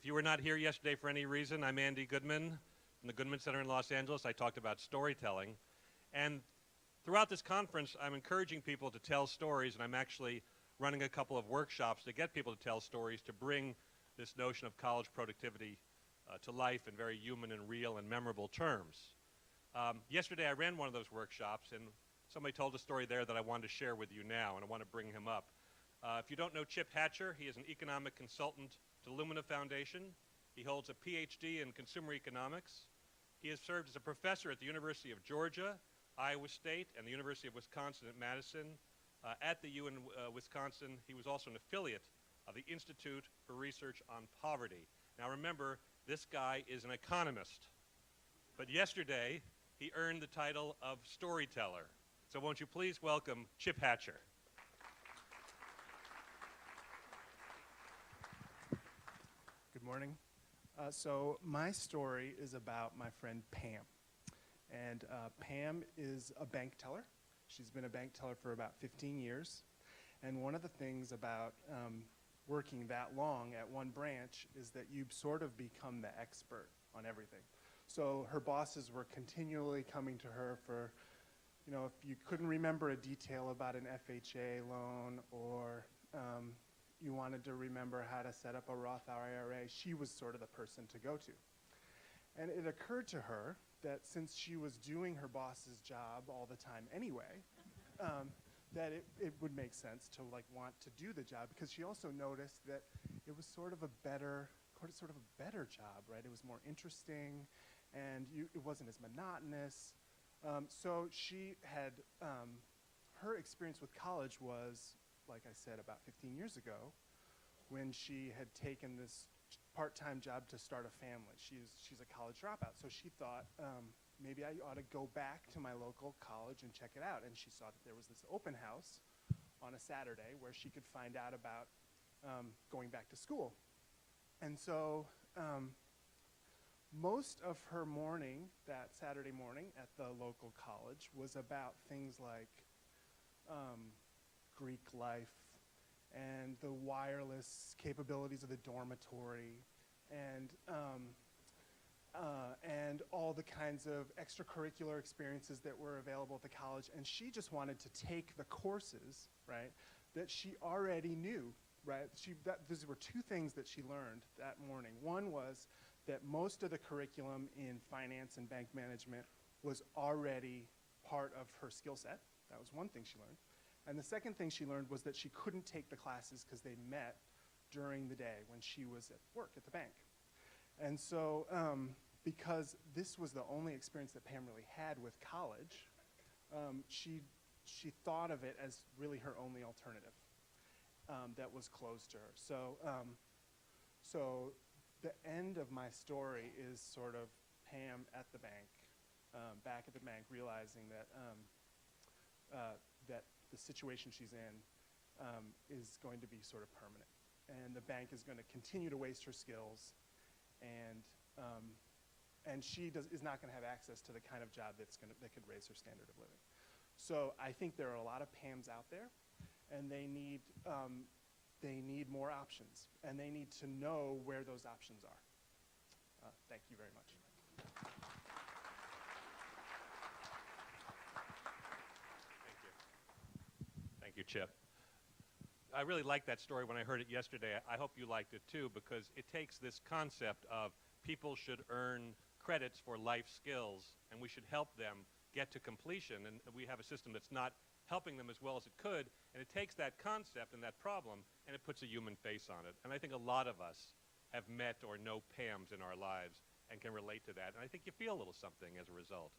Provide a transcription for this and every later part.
If you were not here yesterday for any reason, I'm Andy Goodman from the Goodman Center in Los Angeles. I talked about storytelling. And throughout this conference, I'm encouraging people to tell stories, and I'm actually running a couple of workshops to get people to tell stories, to bring this notion of college productivity to life in very human and real and memorable terms. Yesterday, I ran one of those workshops, and somebody told a story there that I wanted to share with you now, and I want to bring him up. If you don't know Chip Hatcher, he is an economic consultant to Lumina Foundation. He holds a PhD in consumer economics. He has served as a professor at the University of Georgia, Iowa State, and the University of Wisconsin at Madison. At the U in Wisconsin, he was also an affiliate of the Institute for Research on Poverty. Now remember, this guy is an economist. But yesterday, he earned the title of storyteller. So won't you please welcome Chip Hatcher. Good morning. So my story is about my friend Pam. And Pam is a bank teller. She's been a bank teller for about 15 years. And one of the things about working that long at one branch is that you sort of become the expert on everything. So her bosses were continually coming to her for, you know, if you couldn't remember a detail about an FHA loan, or you wanted to remember how to set up a Roth IRA, she was sort of the person to go to. And it occurred to her that since she was doing her boss's job all the time anyway, that it would make sense to want to do the job, because she also noticed that it was sort of a better job, right? It was more interesting, and it wasn't as monotonous. So she had, her experience with college was, like I said, about 15 years ago, when she had taken this part-time job to start a family. She's a college dropout, so she thought, maybe I ought to go back to my local college and check it out. And she saw that there was this open house on a Saturday where she could find out about going back to school. And so most of her morning, that Saturday morning at the local college, was about things like Greek life and the wireless capabilities of the dormitory, and all the kinds of extracurricular experiences that were available at the college. And she just wanted to take the courses, right, that she already knew, right? These were two things that she learned that morning. One was that most of the curriculum in finance and bank management was already part of her skill set. That was one thing she learned. And the second thing she learned was that she couldn't take the classes because they met during the day when she was at work at the bank. And so because this was the only experience that Pam really had with college, she thought of it as really her only alternative that was closed to her. So, so the end of my story is sort of Pam at the bank, back at the bank, realizing that that the situation she's in is going to be sort of permanent, and the bank is going to continue to waste her skills, and she is not going to have access to the kind of job that could raise her standard of living. So I think there are a lot of Pams out there, and they need more options, and they need to know where those options are. Thank you very much. Thank you, Chip. I really liked that story when I heard it yesterday. I hope you liked it too, because it takes this concept of people should earn credits for life skills, and we should help them get to completion. And we have a system that's not helping them as well as it could, and it takes that concept and that problem and it puts a human face on it. And I think a lot of us have met or know Pams in our lives and can relate to that, and I think you feel a little something as a result.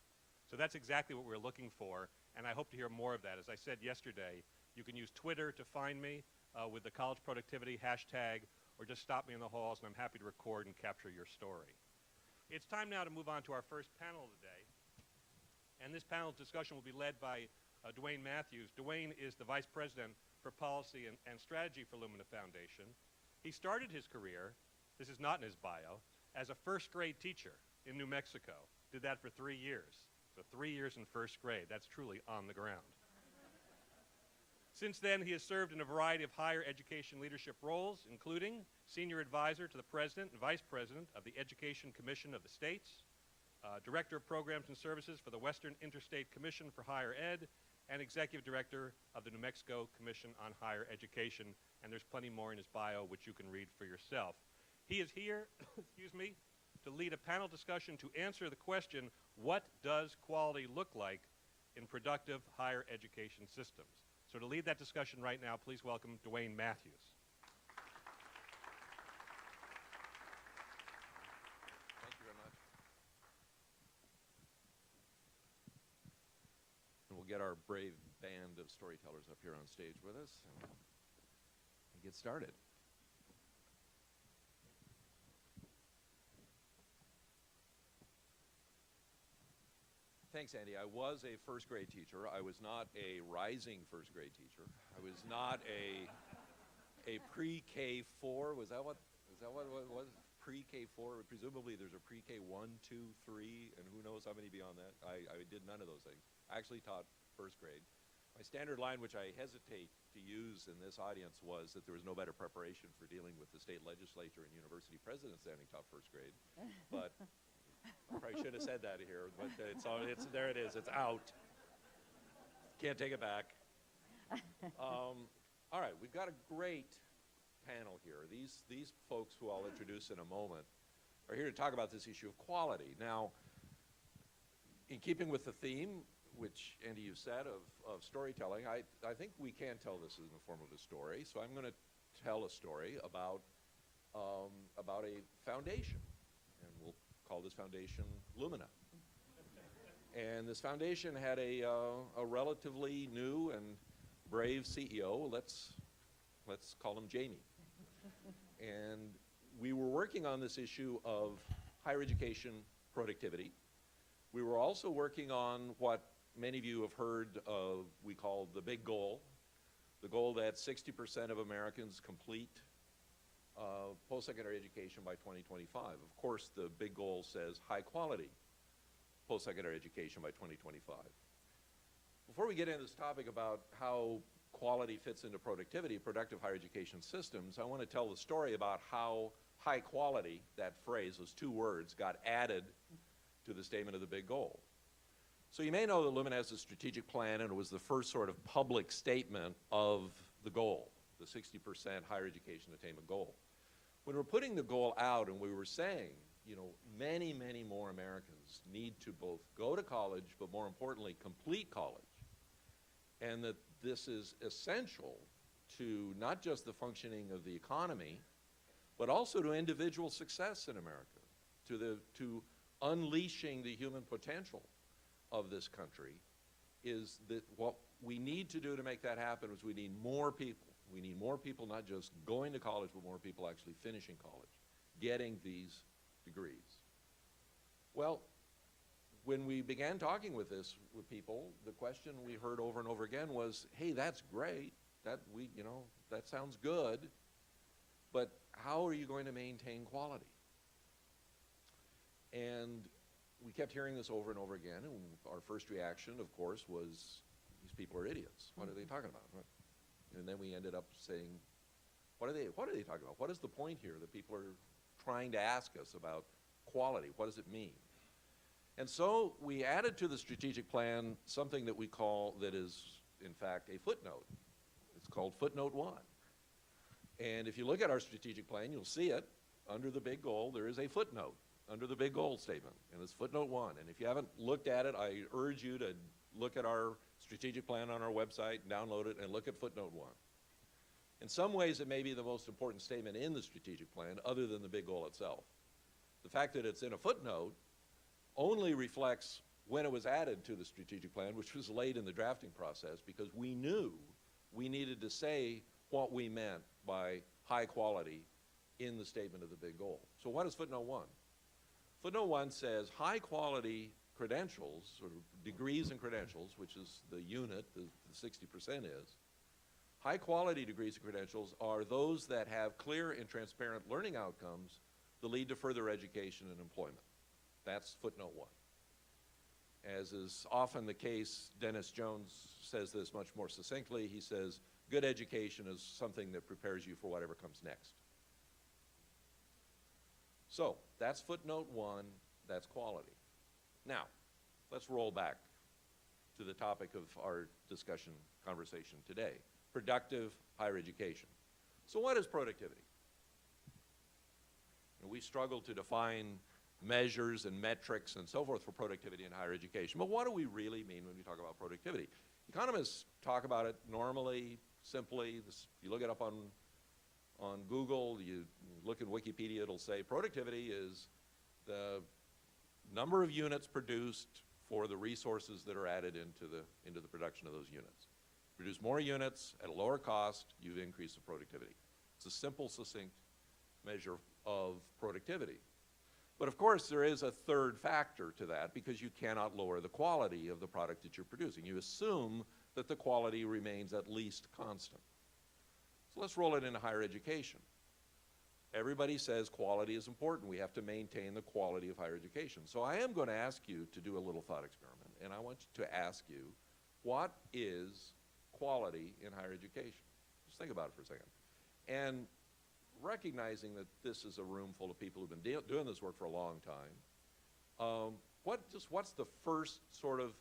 So that's exactly what we're looking for, and I hope to hear more of that. As I said yesterday, you can use Twitter to find me with the college productivity hashtag, or just stop me in the halls, and I'm happy to record and capture your story. It's time now to move on to our first panel today, and this panel discussion will be led by Dwayne Matthews. Dwayne is the Vice President for Policy and Strategy for Lumina Foundation. He started his career, this is not in his bio, as a first grade teacher in New Mexico. Did that for 3 years. So 3 years in first grade. That's truly on the ground. Since then, he has served in a variety of higher education leadership roles, including Senior Advisor to the President and Vice President of the Education Commission of the States, Director of Programs and Services for the Western Interstate Commission for Higher Ed, and Executive Director of the New Mexico Commission on Higher Education. And there's plenty more in his bio, which you can read for yourself. He is here, excuse me, to lead a panel discussion to answer the question, what does quality look like in productive higher education systems? So to lead that discussion right now, please welcome Dwayne Matthews. Thank you very much. And we'll get our brave band of storytellers up here on stage with us and get started. Thanks, Andy. I was a first grade teacher. I was not a rising first grade teacher. I was not a pre-K 4. Is that what it was? Pre-K 4. Presumably there's a pre-K 1, 2, 3, and who knows how many beyond that. I did none of those things. I actually taught first grade. My standard line, which I hesitate to use in this audience, was that there was no better preparation for dealing with the state legislature and university presidents than having taught first grade. But I probably should have said that here, but there it is. It's out. Can't take it back. All right, we've got a great panel here. These folks who I'll introduce in a moment are here to talk about this issue of quality. Now, in keeping with the theme, which, Andy, you said, of storytelling, I think we can tell this in the form of a story. So I'm going to tell a story about a foundation, and we'll call this foundation Lumina. And this foundation had a relatively new and brave CEO. Let's call him Jamie. And we were working on this issue of higher education productivity. We were also working on what many of you have heard of, we call the big goal, the goal that 60% of Americans complete post-secondary education by 2025. Of course, the big goal says high quality post-secondary education by 2025. Before we get into this topic about how quality fits into productivity, productive higher education systems, I want to tell the story about how high quality, that phrase, those two words, got added to the statement of the big goal. So you may know that Lumina has a strategic plan, and it was the first sort of public statement of the goal, the 60% higher education attainment goal. When we're putting the goal out and we were saying, you know, many, many more Americans need to both go to college, but more importantly, complete college, and that this is essential to not just the functioning of the economy, but also to individual success in America, to unleashing the human potential of this country, is that what we need to do to make that happen is we need more people. We need more people not just going to college, but more people actually finishing college, getting these degrees. Well, when we began talking with people, the question we heard over and over again was, hey, that's great, that sounds good, but how are you going to maintain quality? And we kept hearing this over and over again, and our first reaction, of course, was, these people are idiots. What are they talking about? And then we ended up saying, what are they talking about? What is the point here that people are trying to ask us about quality? What does it mean? And so we added to the strategic plan something that we call, that is, in fact, a footnote. It's called footnote 1. And if you look at our strategic plan, you'll see it. Under the big goal, there is a footnote under the big goal statement, and it's footnote 1. And if you haven't looked at it, I urge you to look at our strategic plan on our website, download it, and look at footnote 1. In some ways, it may be the most important statement in the strategic plan, other than the big goal itself. The fact that it's in a footnote only reflects when it was added to the strategic plan, which was late in the drafting process, because we knew we needed to say what we meant by high quality in the statement of the big goal. So what is footnote 1? Footnote 1 says high quality credentials, or degrees and credentials, which is the unit, the 60% is, high quality degrees and credentials are those that have clear and transparent learning outcomes that lead to further education and employment. That's footnote 1. As is often the case, Dennis Jones says this much more succinctly. He says, good education is something that prepares you for whatever comes next. So that's footnote 1, that's quality. Now, let's roll back to the topic of our discussion, conversation today, productive higher education. So what is productivity? And we struggle to define measures and metrics and so forth for productivity in higher education. But what do we really mean when we talk about productivity? Economists talk about it normally, simply. You look it up on Google, you look at Wikipedia, it'll say productivity is the number of units produced for the resources that are added into the production of those units. Produce more units at a lower cost, you've increased the productivity. It's a simple, succinct measure of productivity. But of course, there is a third factor to that because you cannot lower the quality of the product that you're producing. You assume that the quality remains at least constant. So let's roll it into higher education. Everybody says quality is important. We have to maintain the quality of higher education. So I am going to ask you to do a little thought experiment, and I want to ask you, what is quality in higher education? Just think about it for a second. And recognizing that this is a room full of people who've been doing this work for a long time, what's the first sort of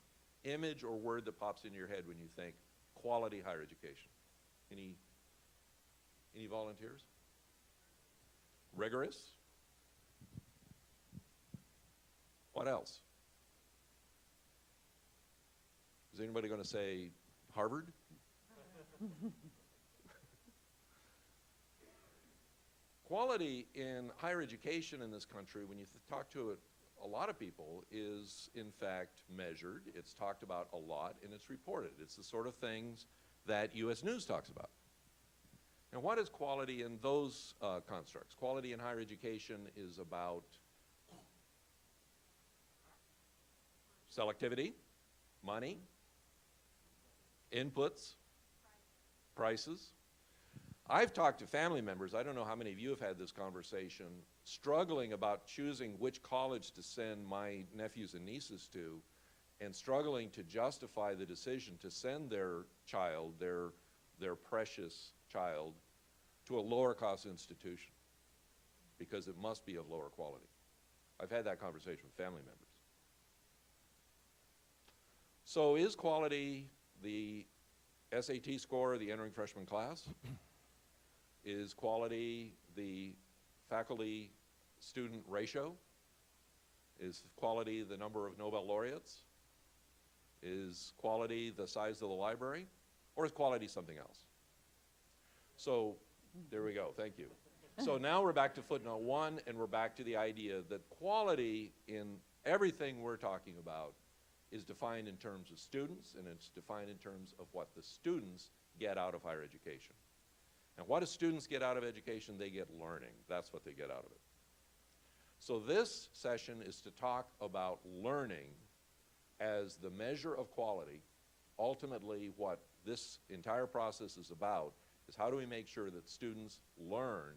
image or word that pops into your head when you think quality higher education? Any volunteers? Rigorous? What else? Is anybody going to say Harvard? Quality in higher education in this country, when you talk to a lot of people, is in fact measured. It's talked about a lot, and it's reported. It's the sort of things that U.S. News talks about. And what is quality in those constructs? Quality in higher education is about selectivity, money, inputs, prices. I've talked to family members, I don't know how many of you have had this conversation, struggling about choosing which college to send my nephews and nieces to, and struggling to justify the decision to send their child, their precious child, to a lower cost institution because it must be of lower quality. I've had that conversation with family members. So is quality the SAT score of the entering freshman class? Is quality the faculty-student ratio? Is quality the number of Nobel laureates? Is quality the size of the library? Or is quality something else? So there we go, thank you. So now we're back to footnote 1, and we're back to the idea that quality in everything we're talking about is defined in terms of students, and it's defined in terms of what the students get out of higher education. And what do students get out of education? They get learning. That's what they get out of it. So this session is to talk about learning as the measure of quality. Ultimately, what this entire process is about is how do we make sure that students learn,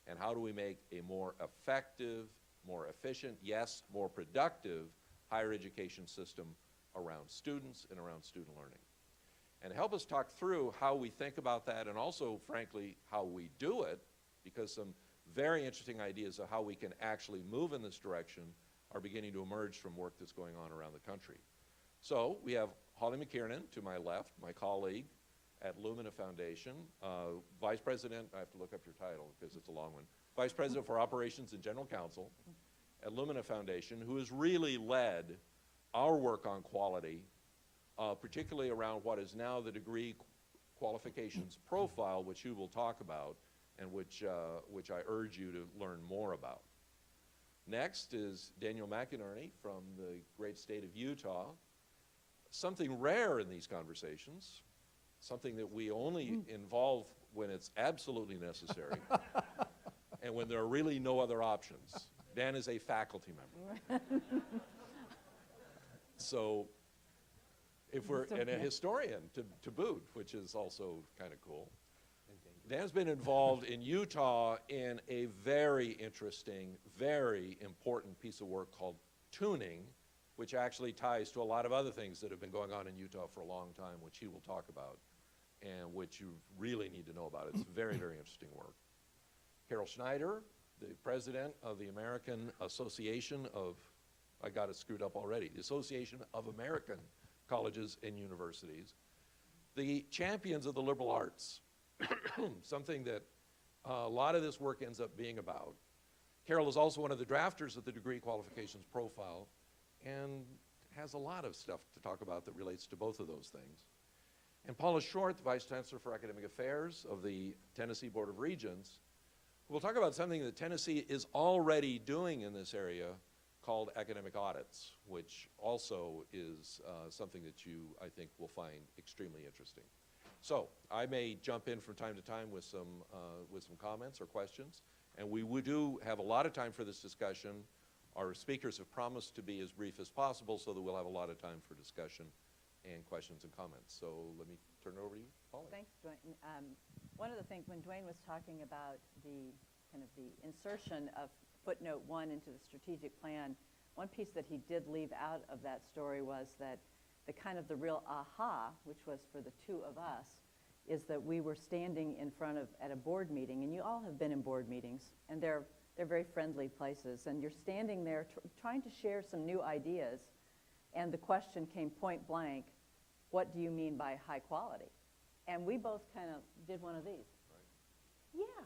and how do we make a more effective, more efficient, yes, more productive higher education system around students and around student learning. And help us talk through how we think about that, and also, frankly, how we do it, because some very interesting ideas of how we can actually move in this direction are beginning to emerge from work that's going on around the country. So we have Holly McInerney to my left, my colleague at Lumina Foundation, Vice President, I have to look up your title because it's a long one, Vice President for Operations and General Counsel at Lumina Foundation, who has really led our work on quality, particularly around what is now the degree qualifications profile, which you will talk about, and which I urge you to learn more about. Next is Daniel McInerney from the great state of Utah. Something rare in these conversations, something that we only involve when it's absolutely necessary and when there are really no other options. Dan is a faculty member. So, if we're, and a historian to boot, which is also kind of cool. Dan's been involved in Utah in a very interesting, very important piece of work called tuning, which actually ties to a lot of other things that have been going on in Utah for a long time, which he will talk about. and which you really need to know about. It's very, very interesting work. Carol Schneider, the president of the American Association of, I got it screwed up already, the Association of American Colleges and Universities, the champions of the liberal arts, something that a lot of this work ends up being about. Carol is also one of the drafters of the degree qualifications profile and has a lot of stuff to talk about that relates to both of those things. And Paula Short, the Vice Chancellor for Academic Affairs of the Tennessee Board of Regents, we'll talk about something that Tennessee is already doing in this area called academic audits, which also is something that you, I think, will find extremely interesting. So I may jump in from time to time with some comments or questions, and we do have a lot of time for this discussion. Our speakers have promised to be as brief as possible so that we'll have a lot of time for discussion and questions and comments. So let me turn it over to you, Paula. Thanks, Dwayne. One of the things, when Dwayne was talking about the kind of the insertion of footnote 1 into the strategic plan, one piece that he did leave out of that story was that the kind of the real aha, which was for the two of us, is that we were standing in front of, at a board meeting, and you all have been in board meetings, and they're very friendly places, and you're standing there trying to share some new ideas, and the question came point blank, what do you mean by high quality? And we both kind of did one of these. Right. Yeah.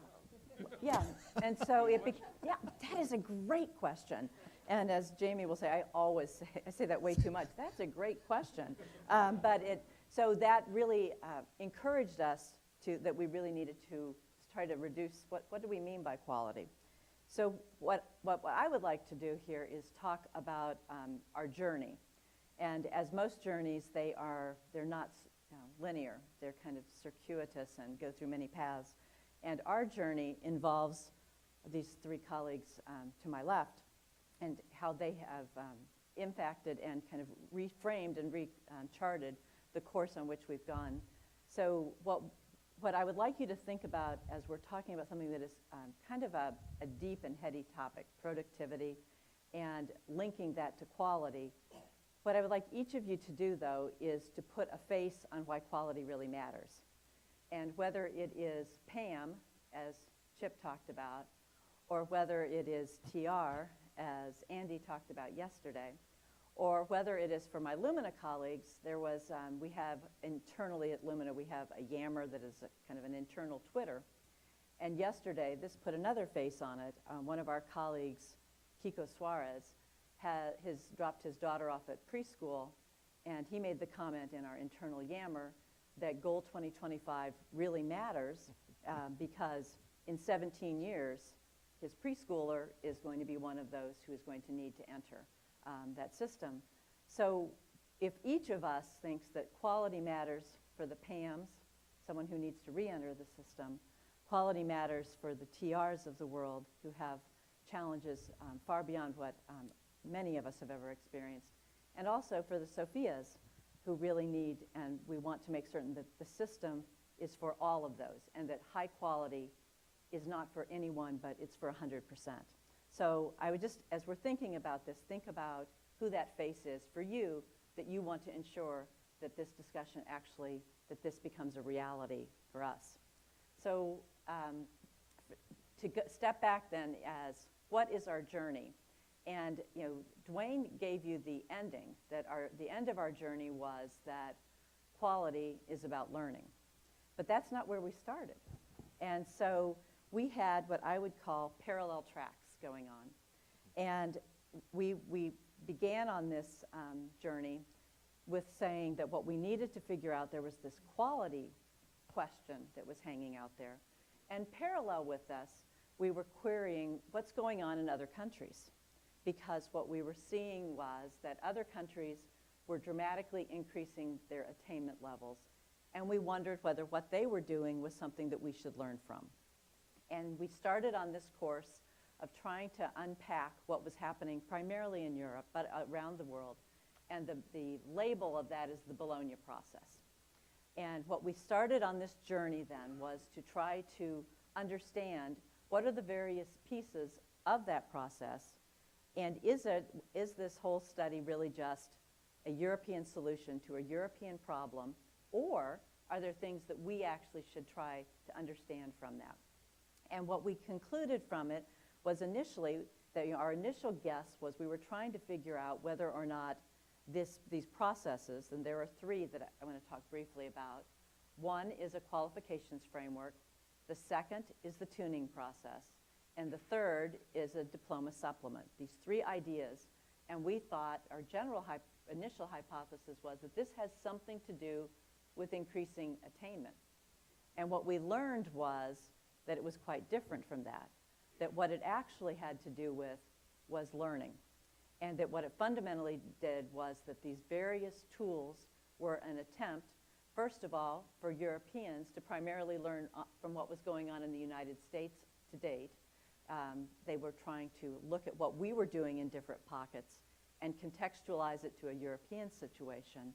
Yeah, and so it became, yeah, that is a great question. And as Jamie will say, I say that way too much. That's a great question. So that really encouraged us that we really needed to try to reduce, what do we mean by quality? So what I would like to do here is talk about our journey. And as most journeys, they're not linear. They're kind of circuitous and go through many paths. And our journey involves these three colleagues to my left and how they have impacted and kind of reframed and recharted the course on which we've gone. So what I would like you to think about as we're talking about something that is kind of a deep and heady topic, productivity, and linking that to quality, what I would like each of you to do, though, is to put a face on why quality really matters. And whether it is PAM, as Chip talked about, or whether it is TR, as Andy talked about yesterday, or whether it is for my Lumina colleagues, we have internally at Lumina, we have a Yammer that is kind of an internal Twitter. And yesterday, this put another face on it. One of our colleagues, Kiko Suarez, has dropped his daughter off at preschool, and he made the comment in our internal Yammer that Goal 2025 really matters because in 17 years, his preschooler is going to be one of those who is going to need to enter that system. So if each of us thinks that quality matters for the PAMs, someone who needs to re-enter the system, quality matters for the TRs of the world who have challenges far beyond what many of us have ever experienced, and also for the Sophias who really need, and we want to make certain that the system is for all of those and that high quality is not for anyone, but it's for 100%. So I would just, as we're thinking about this, think about who that face is for you that you want to ensure that this discussion actually, that this becomes a reality for us. So step back then as what is our journey? And Dwayne gave you the ending, that the end of our journey was that quality is about learning. But that's not where we started. And so we had what I would call parallel tracks going on. And we began on this journey with saying that what we needed to figure out, there was this quality question that was hanging out there. And parallel with this, we were querying what's going on in other countries. Because what we were seeing was that other countries were dramatically increasing their attainment levels. And we wondered whether what they were doing was something that we should learn from. And we started on this course of trying to unpack what was happening primarily in Europe, but around the world. And the label of that is the Bologna process. And what we started on this journey then was to try to understand what are the various pieces of that process, and is this whole study really just a European solution to a European problem, or are there things that we actually should try to understand from that? And what we concluded from it was initially that our initial guess was we were trying to figure out whether or not these processes, and there are three that I want to talk briefly about. One is a qualifications framework. The second is the tuning process. And the third is a diploma supplement. These three ideas. And we thought our initial hypothesis was that this has something to do with increasing attainment. And what we learned was that it was quite different from that. That what it actually had to do with was learning. And that what it fundamentally did was that these various tools were an attempt, first of all, for Europeans to primarily learn from what was going on in the United States to date. They were trying to look at what we were doing in different pockets and contextualize it to a European situation,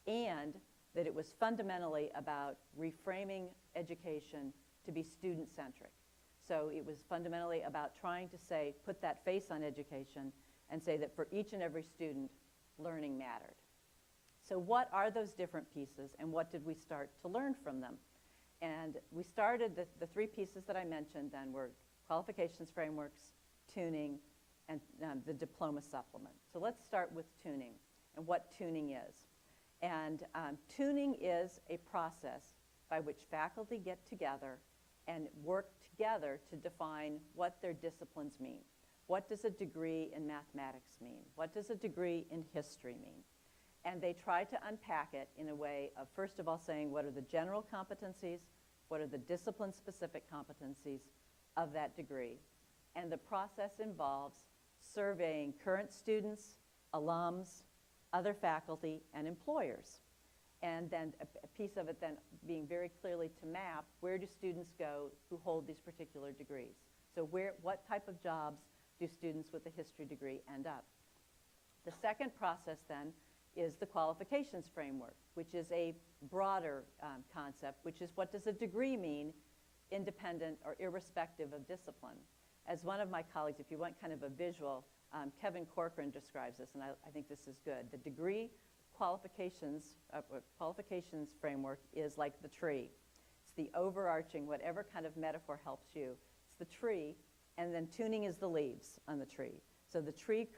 and that it was fundamentally about reframing education to be student-centric. So it was fundamentally about trying to say, put that face on education and say that for each and every student, learning mattered. So what are those different pieces, and what did we start to learn from them? And we started, the three pieces that I mentioned then were qualifications frameworks, tuning, and the diploma supplement. So let's start with tuning and what tuning is. And tuning is a process by which faculty get together and work together to define what their disciplines mean. What does a degree in mathematics mean? What does a degree in history mean? And they try to unpack it in a way of, first of all, saying what are the general competencies, what are the discipline-specific competencies of that degree. And the process involves surveying current students, alums, other faculty, and employers. And then a piece of it then being very clearly to map where do students go who hold these particular degrees. So what type of jobs do students with a history degree end up? The second process then is the qualifications framework, which is a broader concept, which is what does a degree mean independent or irrespective of discipline. As one of my colleagues, if you want kind of a visual, Kevin Corcoran describes this, and I think this is good. The degree qualifications framework is like the tree. It's the overarching, whatever kind of metaphor helps you. It's the tree, and then tuning is the leaves on the tree. So the tree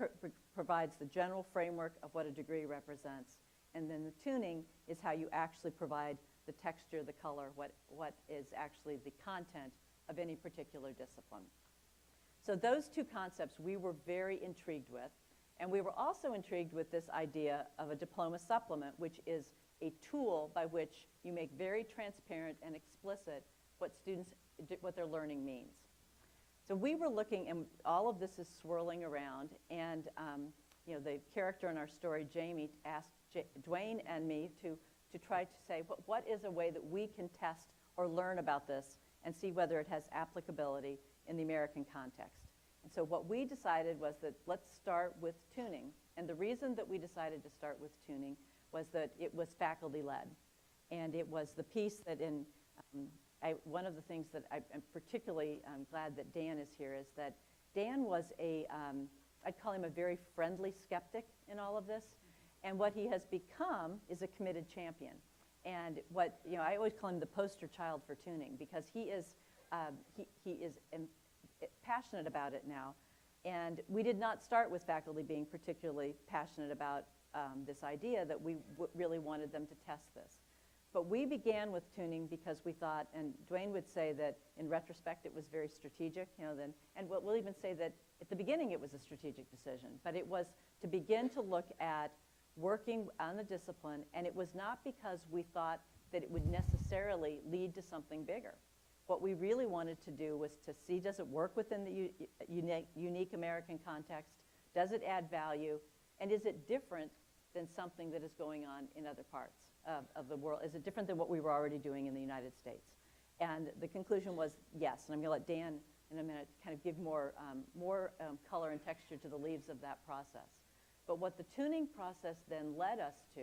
provides the general framework of what a degree represents, and then the tuning is how you actually provide the texture, the color, what is actually the content of any particular discipline. So those two concepts we were very intrigued with, and we were also intrigued with this idea of a diploma supplement, which is a tool by which you make very transparent and explicit what their learning means. So we were looking, and all of this is swirling around, and the character in our story, Jamie, asked Dwayne and me to try to say, what is a way that we can test or learn about this and see whether it has applicability in the American context. And so what we decided was that let's start with tuning. And the reason that we decided to start with tuning was that it was faculty-led. And it was the piece that one of the things that I'm particularly glad that Dan is here is that Dan was I'd call him a very friendly skeptic in all of this. And what he has become is a committed champion. And I always call him the poster child for tuning, because he is passionate about it now. And we did not start with faculty being particularly passionate about this idea that we really wanted them to test this. But we began with tuning because we thought, and Dwayne would say that in retrospect it was very strategic, and we'll even say that at the beginning it was a strategic decision, but it was to begin to look at working on the discipline, and it was not because we thought that it would necessarily lead to something bigger. What we really wanted to do was to see, does it work within the unique American context? Does it add value? And is it different than something that is going on in other parts of the world? Is it different than what we were already doing in the United States? And the conclusion was yes. And I'm going to let Dan in a minute kind of give more color and texture to the leaves of that process. But what the tuning process then led us to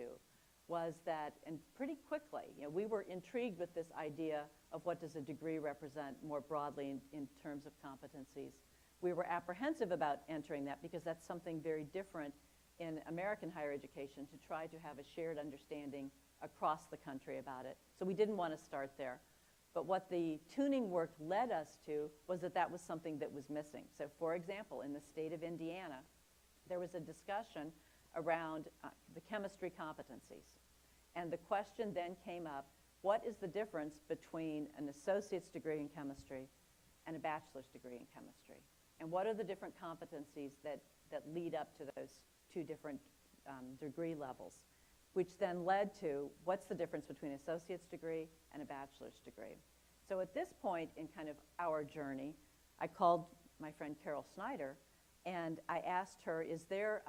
was that, and pretty quickly, we were intrigued with this idea of what does a degree represent more broadly in terms of competencies. We were apprehensive about entering that because that's something very different in American higher education, to try to have a shared understanding across the country about it. So we didn't want to start there. But what the tuning work led us to was that that was something that was missing. So for example, in the state of Indiana, there was a discussion around the chemistry competencies. And the question then came up, what is the difference between an associate's degree in chemistry and a bachelor's degree in chemistry? And what are the different competencies that lead up to those two different degree levels? Which then led to, what's the difference between an associate's degree and a bachelor's degree? So at this point in kind of our journey, I called my friend Carol Schneider, and I asked her, is there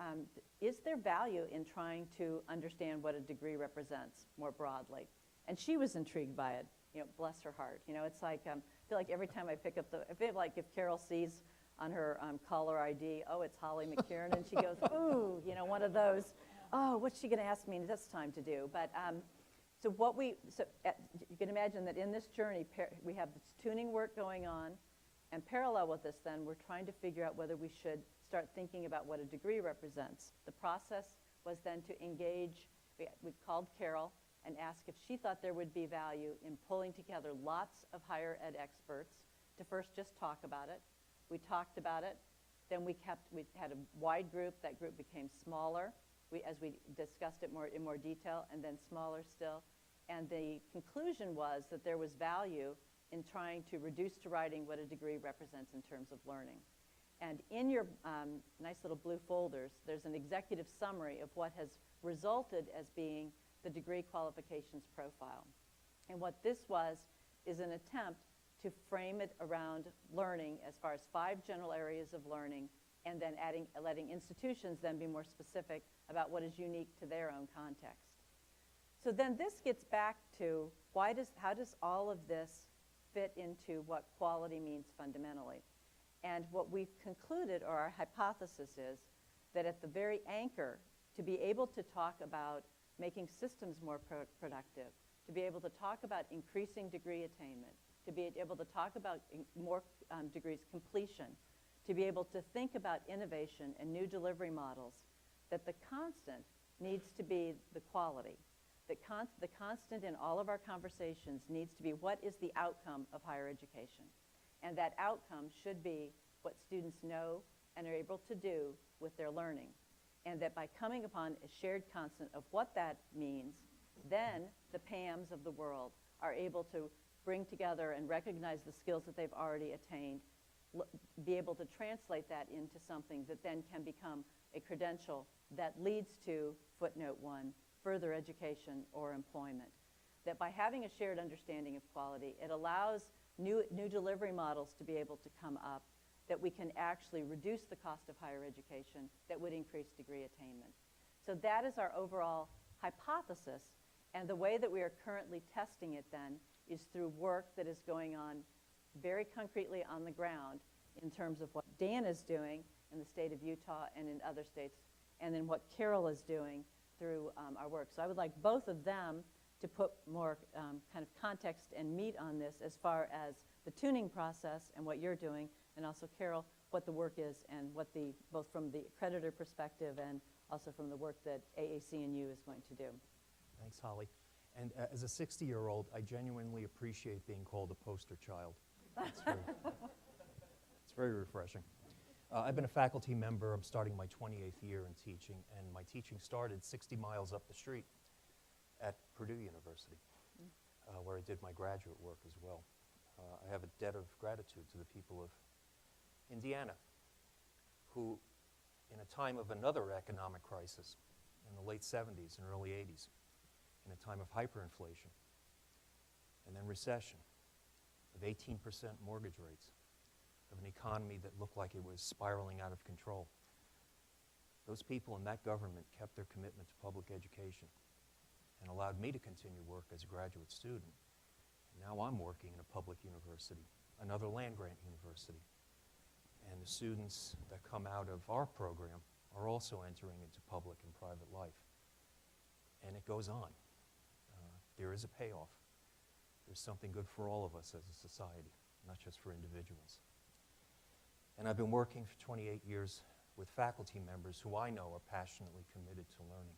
value in trying to understand what a degree represents more broadly? And she was intrigued by it, bless her heart. It's like, I feel like every time I pick up I feel like if Carol sees on her caller ID, oh, it's Holly McInerney, she goes, ooh, one of those, oh, what's she going to ask me this time to do? But you can imagine that in this journey, we have this tuning work going on, and parallel with this then, we're trying to figure out whether we should start thinking about what a degree represents. The process was then to engage, we called Carol and asked if she thought there would be value in pulling together lots of higher ed experts to first just talk about it. We talked about it, then we had a wide group, that group became smaller as we discussed it in more detail, and then smaller still. And the conclusion was that there was value in trying to reduce to writing what a degree represents in terms of learning. And in your nice little blue folders, there's an executive summary of what has resulted as being the degree qualifications profile. And what this was is an attempt to frame it around learning as far as 5 general areas of learning, and then letting institutions then be more specific about what is unique to their own context. So then this gets back to how does all of this fit into what quality means fundamentally? And what we've concluded, or our hypothesis is, that at the very anchor, to be able to talk about making systems more productive, to be able to talk about increasing degree attainment, to be able to talk about more degrees completion, to be able to think about innovation and new delivery models, that the constant needs to be the quality. The constant in all of our conversations needs to be, what is the outcome of higher education? And that outcome should be what students know and are able to do with their learning. And that by coming upon a shared constant of what that means, then the PAMs of the world are able to bring together and recognize the skills that they've already attained, be able to translate that into something that then can become a credential that leads to footnote 1, further education or employment. That by having a shared understanding of quality, it allows new delivery models to be able to come up, that we can actually reduce the cost of higher education, that would increase degree attainment. So that is our overall hypothesis, and the way that we are currently testing it then is through work that is going on very concretely on the ground in terms of what Dan is doing in the state of Utah and in other states, and then what Carol is doing through our work. So I would like both of them to put more kind of context and meat on this as far as the tuning process and what you're doing, and also Carol, what the work is and what both from the accreditor perspective and also from the work that AAC&U is going to do. Thanks, Holly. And as a 60-year-old, I genuinely appreciate being called a poster child. It's very refreshing. I've been a faculty member. I'm starting my 28th year in teaching, and my teaching started 60 miles up the street at Purdue University, where I did my graduate work as well. I have a debt of gratitude to the people of Indiana, who, in a time of another economic crisis in the late 70s and early 80s, in a time of hyperinflation, and then recession, of 18% mortgage rates, of an economy that looked like it was spiraling out of control. Those people in that government kept their commitment to public education and allowed me to continue work as a graduate student. And now I'm working in a public university, another land-grant university. And the students that come out of our program are also entering into public and private life. And it goes on. There is a payoff. There's something good for all of us as a society, not just for individuals. And I've been working for 28 years with faculty members who I know are passionately committed to learning.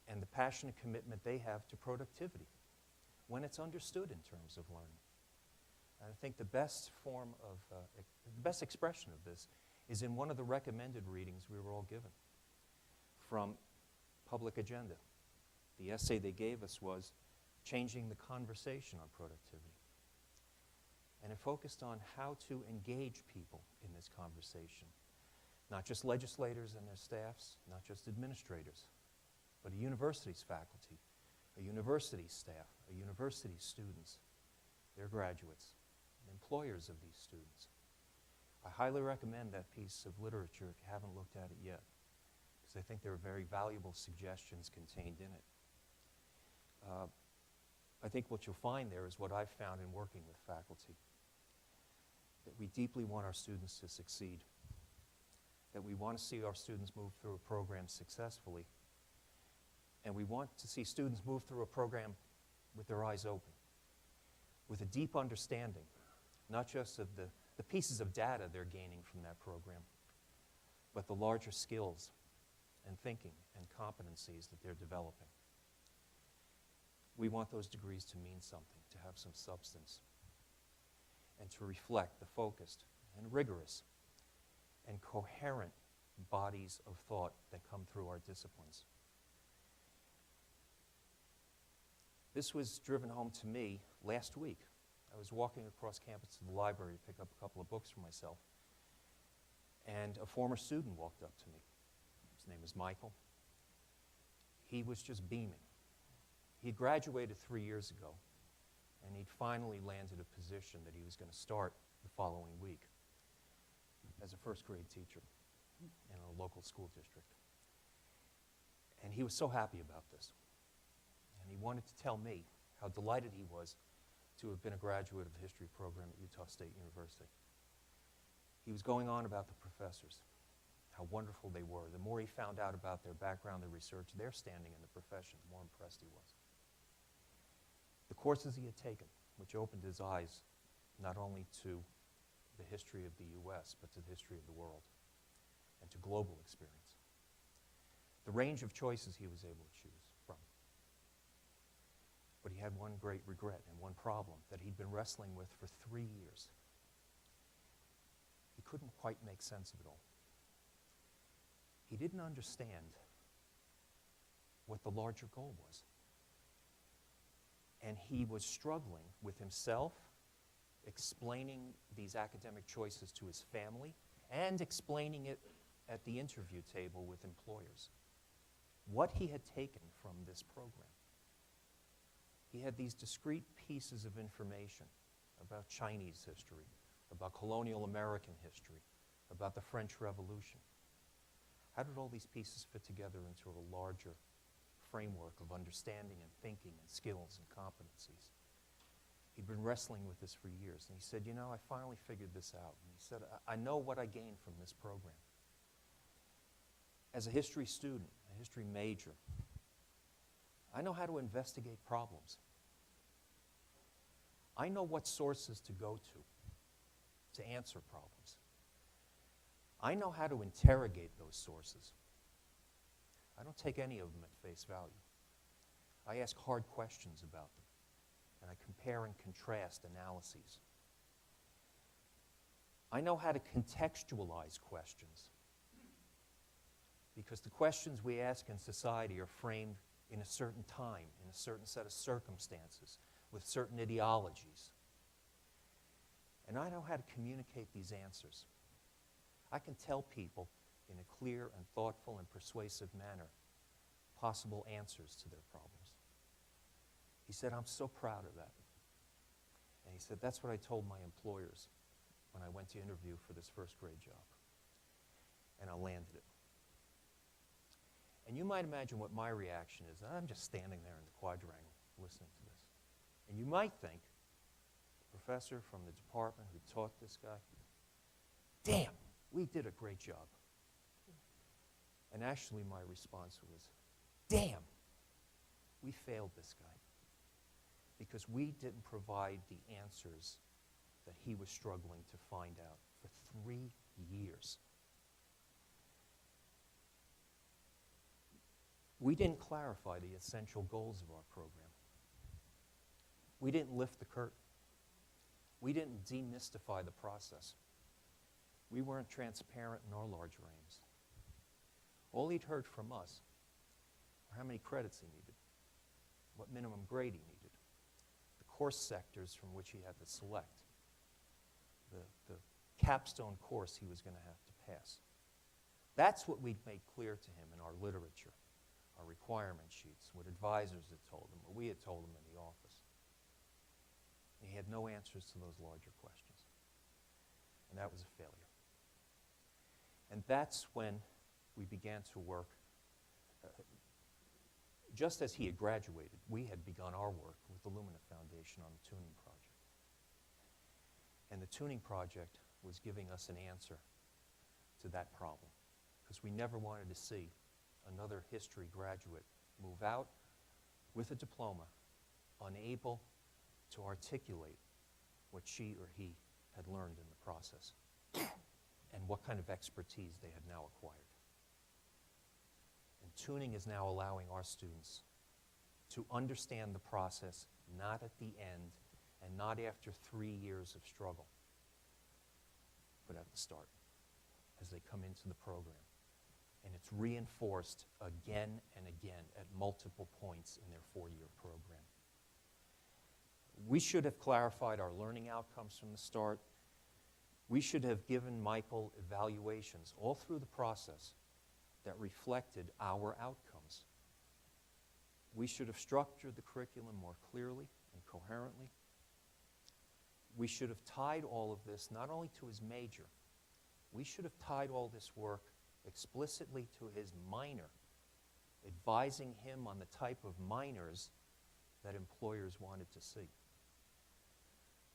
and the passionate commitment they have to productivity when it's understood in terms of learning. And I think the best form of, the best expression of this is in one of the recommended readings we were all given from Public Agenda. The essay they gave us was Changing the Conversation on Productivity. And it focused on how to engage people in this conversation. Not just legislators and their staffs, not just administrators, but a university's faculty, a university's staff, a university's students, their graduates, and employers of these students. I highly recommend that piece of literature if you haven't looked at it yet, because I think there are very valuable suggestions contained in it. I think what you'll find there is what I've found in working with faculty, that we deeply want our students to succeed, that we want to see our students move through a program successfully, and we want to see students move through a program with their eyes open, with a deep understanding, not just of the pieces of data they're gaining from that program, but the larger skills and thinking and competencies that they're developing. We want those degrees to mean something, to have some substance, and to reflect the focused and rigorous and coherent bodies of thought that come through our disciplines. This was driven home to me last week. I was walking across campus to the library to pick up a couple of books for myself, and a former student walked up to me. His name is Michael. He was just beaming. He graduated 3 years ago, and he'd finally landed a position that he was going to start the following week as a first-grade teacher in a local school district. And he was so happy about this. And he wanted to tell me how delighted he was to have been a graduate of the history program at Utah State University. He was going on about the professors, how wonderful they were. The more he found out about their background, their research, their standing in the profession, the more impressed he was. The courses he had taken, which opened his eyes not only to the history of the U.S., but to the history of the world and to global experience. The range of choices he was able to choose from. But he had one great regret and one problem that he'd been wrestling with for 3 years. He couldn't quite make sense of it all. He didn't understand what the larger goal was. And he was struggling with himself, explaining these academic choices to his family, and explaining it at the interview table with employers. What he had taken from this program. He had these discrete pieces of information about Chinese history, about colonial American history, about the French Revolution. How did all these pieces fit together into a larger framework of understanding and thinking and skills and competencies? He'd been wrestling with this for years, and he said, you know, I finally figured this out. And he said, I know what I gained from this program. As a history student, a history major, I know how to investigate problems. I know what sources to go to answer problems. I know how to interrogate those sources. I don't take any of them at face value. I ask hard questions about them, and I compare and contrast analyses. I know how to contextualize questions, because the questions we ask in society are framed in a certain time, in a certain set of circumstances, with certain ideologies. And I know how to communicate these answers. I can tell people in a clear and thoughtful and persuasive manner possible answers to their problems. He said, I'm so proud of that. And he said, that's what I told my employers when I went to interview for this first grade job. And I landed it. And you might imagine what my reaction is. I'm just standing there in the quadrangle listening to this. And you might think, the professor from the department who taught this guy, damn, we did a great job. And actually my response was, damn, we failed this guy. Because we didn't provide the answers that he was struggling to find out for 3 years. We didn't clarify the essential goals of our program. We didn't lift the curtain. We didn't demystify the process. We weren't transparent in our larger aims. All he'd heard from us were how many credits he needed, what minimum grade he needed, the course sectors from which he had to select, the capstone course he was going to have to pass. That's what we'd made clear to him in our literature, our requirement sheets, what advisors had told him, what we had told him in the office. And he had no answers to those larger questions. And that was a failure. And that's when we began to work. Just as he had graduated, we had begun our work with the Lumina Foundation on the tuning project. And the tuning project was giving us an answer to that problem, because we never wanted to see another history graduate move out with a diploma, unable to articulate what she or he had learned in the process and what kind of expertise they had now acquired. And tuning is now allowing our students to understand the process not at the end and not after 3 years of struggle, but at the start, as they come into the program. And it's reinforced again and again at multiple points in their 4-year program. We should have clarified our learning outcomes from the start. We should have given Michael evaluations all through the process that reflected our outcomes. We should have structured the curriculum more clearly and coherently. We should have tied all of this not only to his major, we should have tied all this work explicitly to his minor, advising him on the type of minors that employers wanted to see.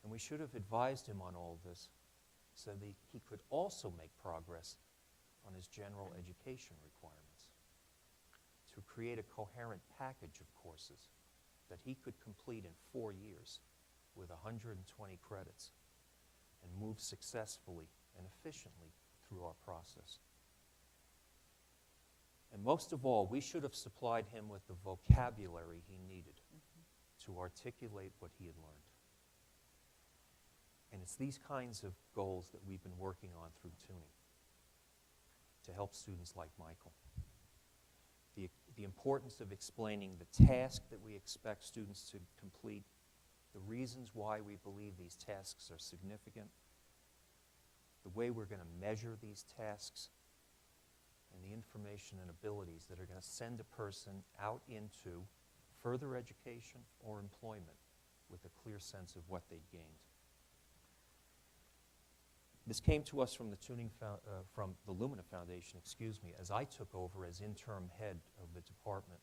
And we should have advised him on all of this so that he could also make progress on his general education requirements, to create a coherent package of courses that he could complete in 4 years with 120 credits and move successfully and efficiently through our process. And most of all, we should have supplied him with the vocabulary he needed to articulate what he had learned. And it's these kinds of goals that we've been working on through tuning to help students like Michael. The importance of explaining the task that we expect students to complete, the reasons why we believe these tasks are significant, the way we're going to measure these tasks, and the information and abilities that are going to send a person out into further education or employment with a clear sense of what they've gained. This came to us from the from the Lumina Foundation, as I took over as interim head of the department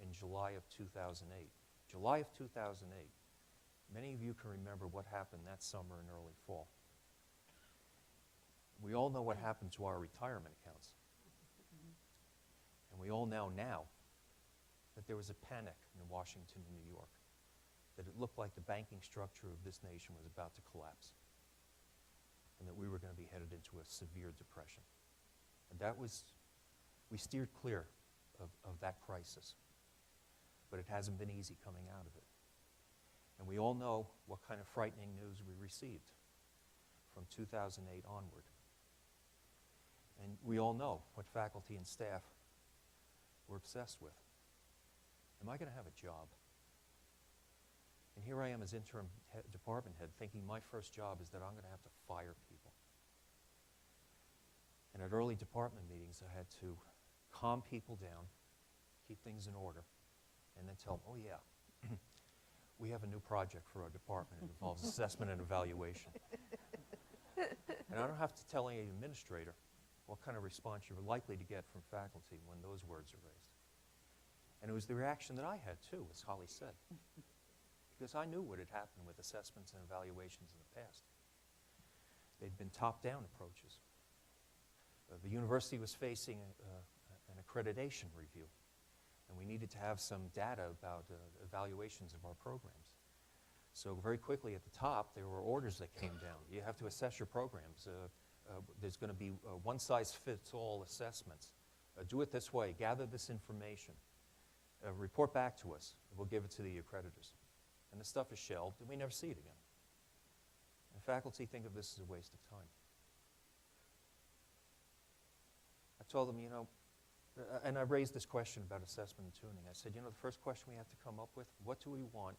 in July of 2008. July of 2008. Many of you can remember what happened that summer and early fall. We all know what happened to our retirement accounts. And we all know now that there was a panic in Washington and New York, that it looked like the banking structure of this nation was about to collapse, and that we were going to be headed into a severe depression. And that was, we steered clear of that crisis. But it hasn't been easy coming out of it. And we all know what kind of frightening news we received from 2008 onward. And we all know what faculty and staff were obsessed with. Am I going to have a job? And here I am as interim department head thinking my first job is that I'm going to have to fire people. And at early department meetings, I had to calm people down, keep things in order, and then tell them, oh yeah, we have a new project for our department. It involves assessment and evaluation. And I don't have to tell any administrator what kind of response you're likely to get from faculty when those words are raised. And it was the reaction that I had too, as Holly said. Because I knew what had happened with assessments and evaluations in the past. They'd been top-down approaches. The university was facing an accreditation review, and we needed to have some data about evaluations of our programs. So very quickly at the top, there were orders that came down. You have to assess your programs. There's going to be one-size-fits-all assessments. Do it this way. Gather this information. report back to us. We'll give it to the accreditors. And the stuff is shelved, and we never see it again. And faculty think of this as a waste of time. I told them, and I raised this question about assessment and tuning. I said, the first question we have to come up with, what do we want?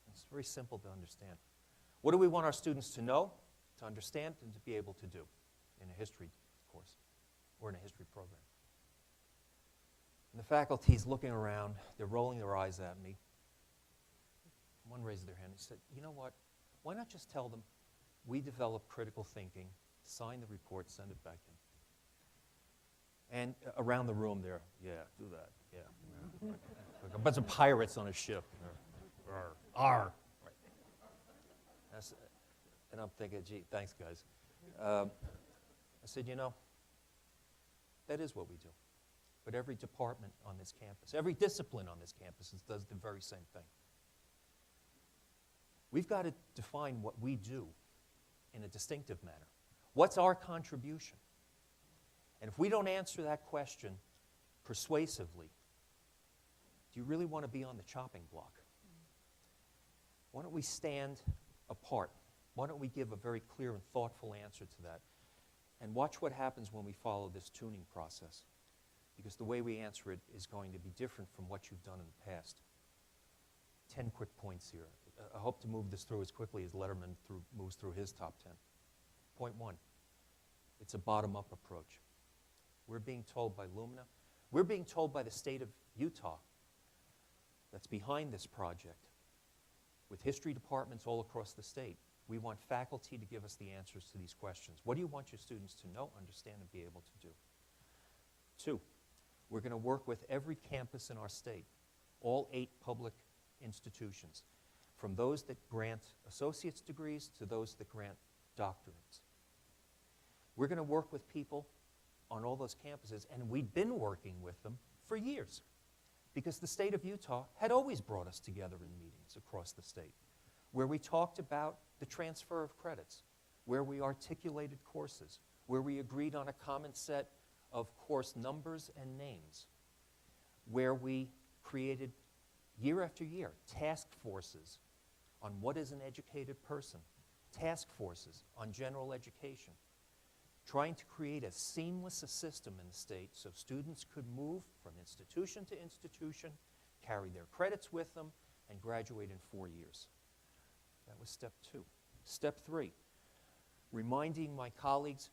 And it's very simple to understand. What do we want our students to know, to understand, and to be able to do in a history course or in a history program? And the faculty's looking around. They're rolling their eyes at me. One raised their hand and said, you know what? Why not just tell them we develop critical thinking, sign the report, send it back in? And around the room there, yeah, do that, yeah. Like a bunch of pirates on a ship. Arr. Right. And I'm thinking, gee, thanks, guys. I said, that is what we do. But every department on this campus, every discipline on this campus does the very same thing. We've got to define what we do in a distinctive manner. What's our contribution? And if we don't answer that question persuasively, do you really want to be on the chopping block? Why don't we stand apart? Why don't we give a very clear and thoughtful answer to that? And watch what happens when we follow this tuning process. Because the way we answer it is going to be different from what you've done in the past. 10 quick points here. I hope to move this through as quickly as Letterman moves through his top 10. Point 1, it's a bottom-up approach. We're being told by Lumina, we're being told by the state of Utah that's behind this project, with history departments all across the state. We want faculty to give us the answers to these questions. What do you want your students to know, understand, and be able to do? 2, we're going to work with every campus in our state, all 8 public institutions, from those that grant associate's degrees to those that grant doctorates. We're going to work with people on all those campuses, and we've been working with them for years because the state of Utah had always brought us together in meetings across the state where we talked about the transfer of credits, where we articulated courses, where we agreed on a common set of course numbers and names, where we created year after year task forces on what is an educated person, task forces on general education, trying to create as seamless a system in the state so students could move from institution to institution, carry their credits with them, and graduate in 4 years. That was step 2. Step 3, reminding my colleagues,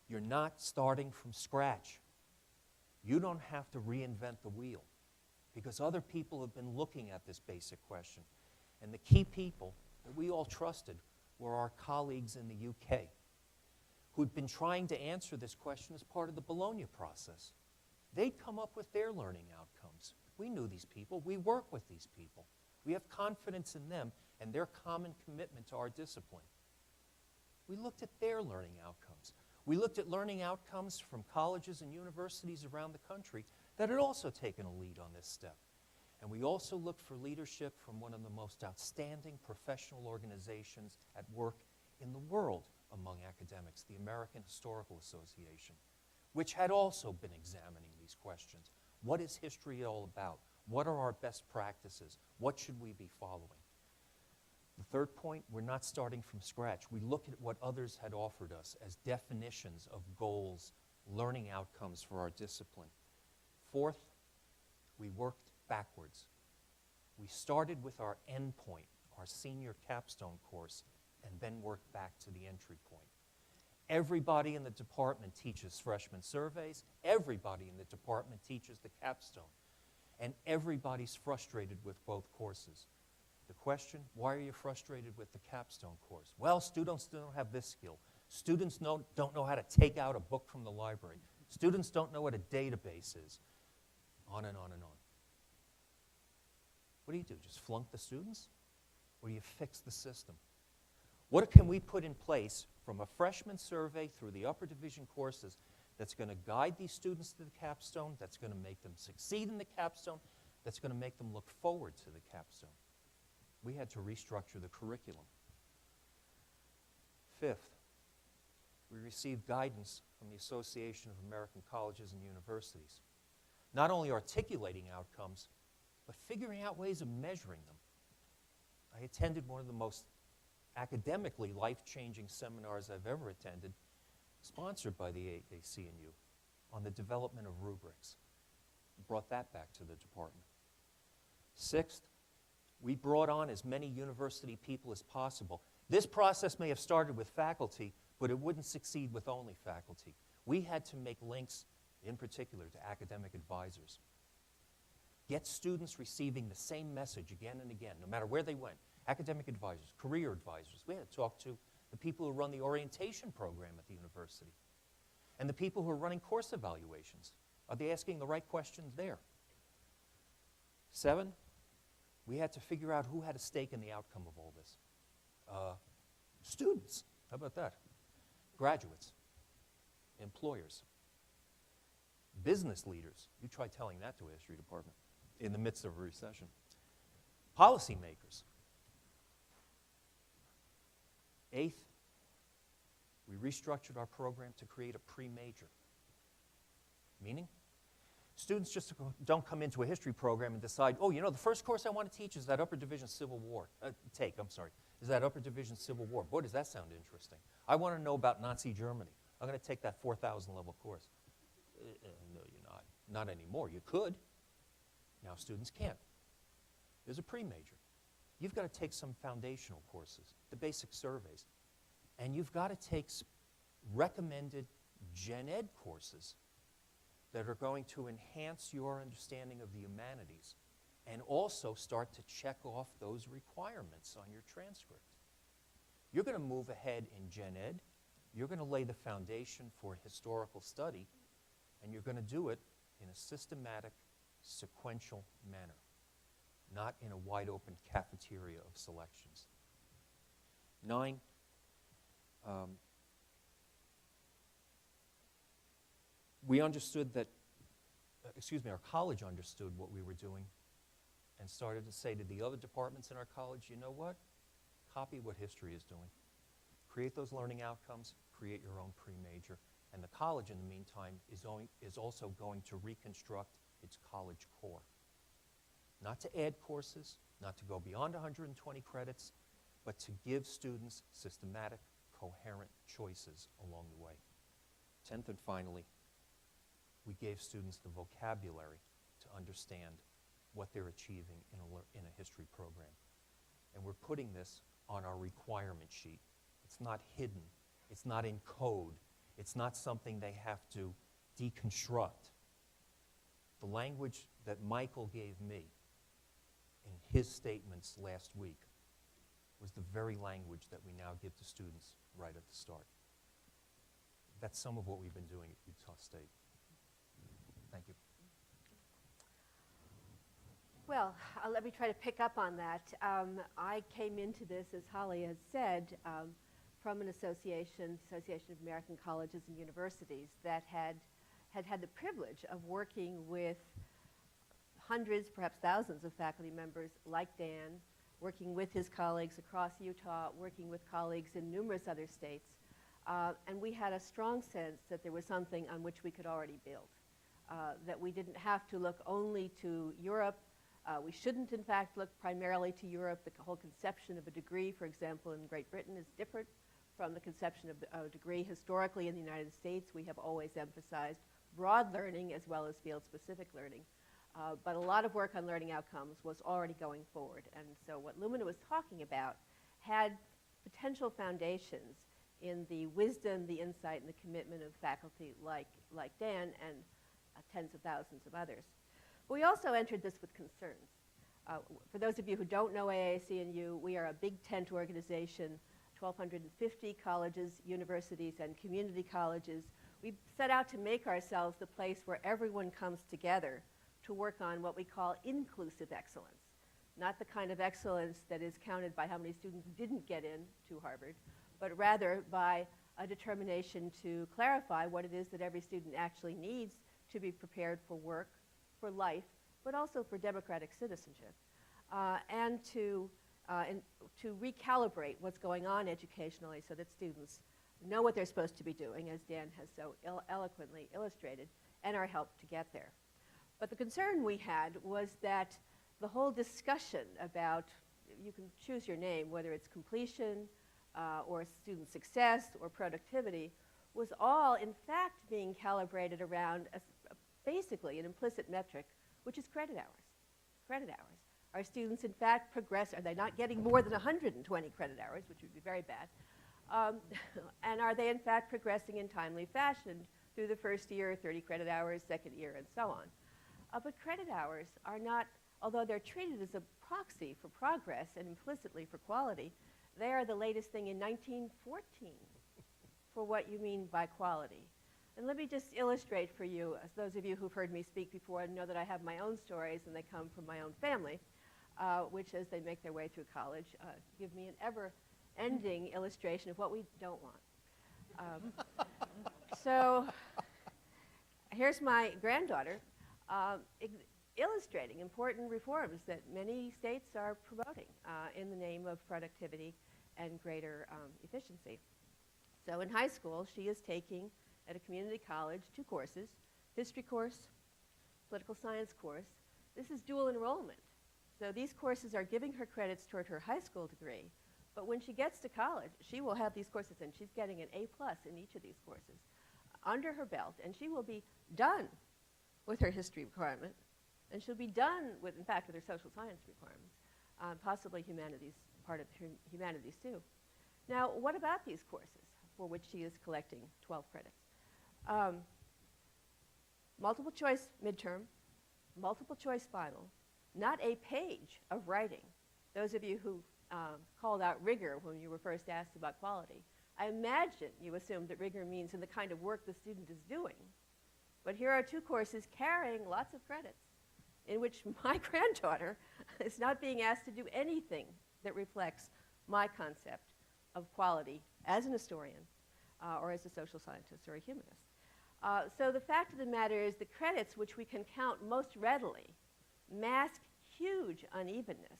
you're not starting from scratch. You don't have to reinvent the wheel because other people have been looking at this basic question. And the key people that we all trusted were our colleagues in the UK who'd been trying to answer this question as part of the Bologna process. They'd come up with their learning outcomes. We knew these people. We work with these people. We have confidence in them and their common commitment to our discipline. We looked at their learning outcomes. We looked at learning outcomes from colleges and universities around the country that had also taken a lead on this step. And we also looked for leadership from one of the most outstanding professional organizations at work in the world among academics, the American Historical Association, which had also been examining these questions. What is history all about? What are our best practices? What should we be following? The third point, we're not starting from scratch. We look at what others had offered us as definitions of goals, learning outcomes for our discipline. Fourth, we worked backwards. We started with our end point, our senior capstone course, and then worked back to the entry point. Everybody in the department teaches freshman surveys. Everybody in the department teaches the capstone. And everybody's frustrated with both courses. The question, why are you frustrated with the capstone course? Well, students don't have this skill. Students don't know how to take out a book from the library. Students don't know what a database is. On and on and on. What do? Just flunk the students? Or do you fix the system? What can we put in place from a freshman survey through the upper division courses that's going to guide these students to the capstone, that's going to make them succeed in the capstone, that's going to make them look forward to the capstone? We had to restructure the curriculum. Fifth, we received guidance from the Association of American Colleges and Universities, not only articulating outcomes, but figuring out ways of measuring them. I attended one of the most academically life-changing seminars I've ever attended, sponsored by the ACNU, on the development of rubrics. Brought that back to the department. Sixth, we brought on as many university people as possible. This process may have started with faculty, but it wouldn't succeed with only faculty. We had to make links, in particular, to academic advisors. Get students receiving the same message again and again, no matter where they went. Academic advisors, career advisors. We had to talk to the people who run the orientation program at the university and the people who are running course evaluations. Are they asking the right questions there? 7, we had to figure out who had a stake in the outcome of all this. Students, how about that? Graduates, employers, business leaders. You try telling that to a history department in the midst of a recession. Policymakers. 8th, we restructured our program to create a pre-major. Meaning, students just don't come into a history program and decide, oh, you know, the first course I want to teach is that upper division Civil War. Is that upper division Civil War. Boy, does that sound interesting. I want to know about Nazi Germany. I'm going to take that 4,000 level course. No, you're not. Not anymore. You could. Now students can't. There's a pre-major. You've got to take some foundational courses, the basic surveys. And you've got to take recommended gen ed courses that are going to enhance your understanding of the humanities and also start to check off those requirements on your transcript. You're going to move ahead in gen ed. You're going to lay the foundation for historical study, and you're going to do it in a systematic, sequential manner, not in a wide-open cafeteria of selections. 9, we understood that, our college understood what we were doing and started to say to the other departments in our college, you know what? Copy what history is doing. Create those learning outcomes, create your own pre-major, and the college in the meantime is also going to reconstruct its college core. Not to add courses, not to go beyond 120 credits, but to give students systematic, coherent choices along the way. 10th and finally, we gave students the vocabulary to understand what they're achieving in a history program. And we're putting this on our requirement sheet. It's not hidden. It's not in code. It's not something they have to deconstruct. The language that Michael gave me in his statements last week was the very language that we now give to students right at the start. That's some of what we've been doing at Utah State. Thank you. Well, let me try to pick up on that. I came into this, as Holly has said, from an Association of American Colleges and Universities that had the privilege of working with hundreds, perhaps thousands of faculty members like Dan, working with his colleagues across Utah, working with colleagues in numerous other states. And we had a strong sense that there was something on which we could already build, that we didn't have to look only to Europe. We shouldn't, in fact, look primarily to Europe. The whole conception of a degree, for example, in Great Britain is different from the conception of a degree. Historically, in the United States, we have always emphasized broad learning as well as field-specific learning. But a lot of work on learning outcomes was already going forward. And so what Lumina was talking about had potential foundations in the wisdom, the insight, and the commitment of faculty like Dan and tens of thousands of others. But we also entered this with concerns. For those of you who don't know AAC&U, we are a big tent organization, 1,250 colleges, universities, and community colleges. We set out to make ourselves the place where everyone comes together to work on what we call inclusive excellence. Not the kind of excellence that is counted by how many students didn't get in to Harvard, but rather by a determination to clarify what it is that every student actually needs to be prepared for work, for life, but also for democratic citizenship, and to recalibrate what's going on educationally so that students know what they're supposed to be doing, as Dan has so eloquently illustrated, and are helped to get there. But the concern we had was that the whole discussion about, you can choose your name, whether it's completion or student success or productivity, was all in fact being calibrated around basically an implicit metric, which is credit hours. Credit hours. Are students in fact progress? Are they not getting more than 120 credit hours, which would be very bad? And are they in fact progressing in timely fashion through the first year, 30 credit hours, second year, and so on? But credit hours are not, although they're treated as a proxy for progress and implicitly for quality, they are the latest thing in 1914 for what you mean by quality. And let me just illustrate for you, as those of you who've heard me speak before know that I have my own stories and they come from my own family, which as they make their way through college, give me an ever-ending illustration of what we don't want. So here's my granddaughter illustrating important reforms that many states are promoting in the name of productivity and greater efficiency. So in high school, she is taking at a community college 2 courses, history course, political science course. This is dual enrollment. So these courses are giving her credits toward her high school degree, but when she gets to college, she will have these courses, and she's getting an A+ in each of these courses under her belt, and she will be done with her history requirement, and she'll be done with, in fact, with her social science requirements, possibly humanities, part of humanities too. Now, what about these courses for which she is collecting 12 credits? Multiple choice midterm, multiple choice final, not a page of writing. Those of you who called out rigor when you were first asked about quality, I imagine you assumed that rigor means in the kind of work the student is doing. But here are 2 courses carrying lots of credits in which my granddaughter is not being asked to do anything that reflects my concept of quality as an historian or as a social scientist or a humanist. So the fact of the matter is the credits which we can count most readily mask huge unevenness.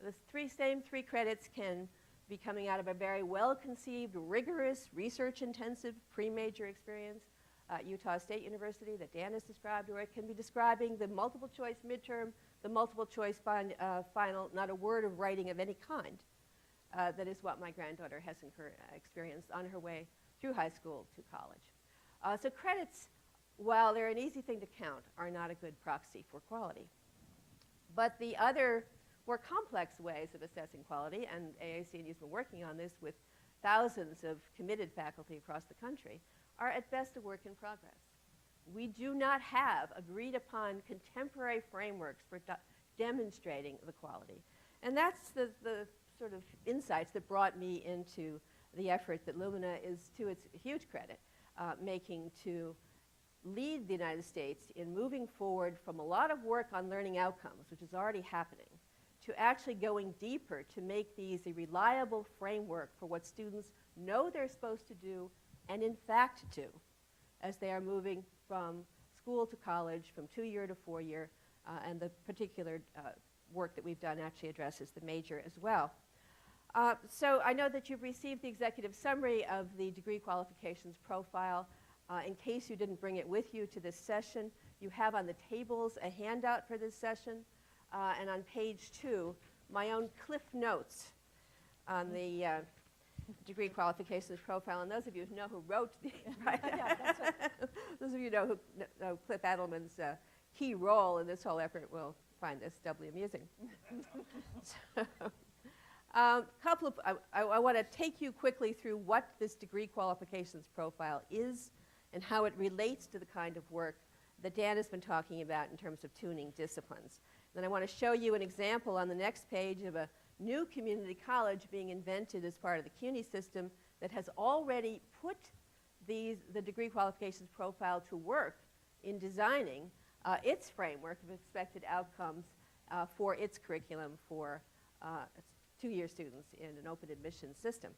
The same 3 credits can be coming out of a very well-conceived, rigorous, research-intensive pre-major experience at Utah State University that Dan has described, or it can be describing the multiple choice midterm, the multiple choice final, not a word of writing of any kind. That is what my granddaughter has experienced on her way through high school to college. So credits, while they're an easy thing to count, are not a good proxy for quality. But the other more complex ways of assessing quality, and AAC&U has been working on this with thousands of committed faculty across the country, are at best a work in progress. We do not have agreed upon contemporary frameworks for demonstrating the quality. And that's the sort of insights that brought me into the effort that Lumina is, to its huge credit, making to lead the United States in moving forward from a lot of work on learning outcomes, which is already happening, to actually going deeper to make these a reliable framework for what students know they're supposed to do and in fact do as they are moving from school to college, from 2-year to 4-year, and the particular work that we've done actually addresses the major as well. So I know that you've received the executive summary of the degree qualifications profile. In case you didn't bring it with you to this session, you have on the tables a handout for this session, and on page 2, my own cliff notes on the degree qualifications profile. And those of you who know who wrote the, right? Yeah, that's right. Those of you who know Cliff Adelman's key role in this whole effort will find this doubly amusing. I want to take you quickly through what this degree qualifications profile is and how it relates to the kind of work that Dan has been talking about in terms of tuning disciplines. Then I want to show you an example on the next page of a new community college being invented as part of the CUNY system that has already put the degree qualifications profile to work in designing its framework of expected outcomes for its curriculum for 2-year students in an open admission system.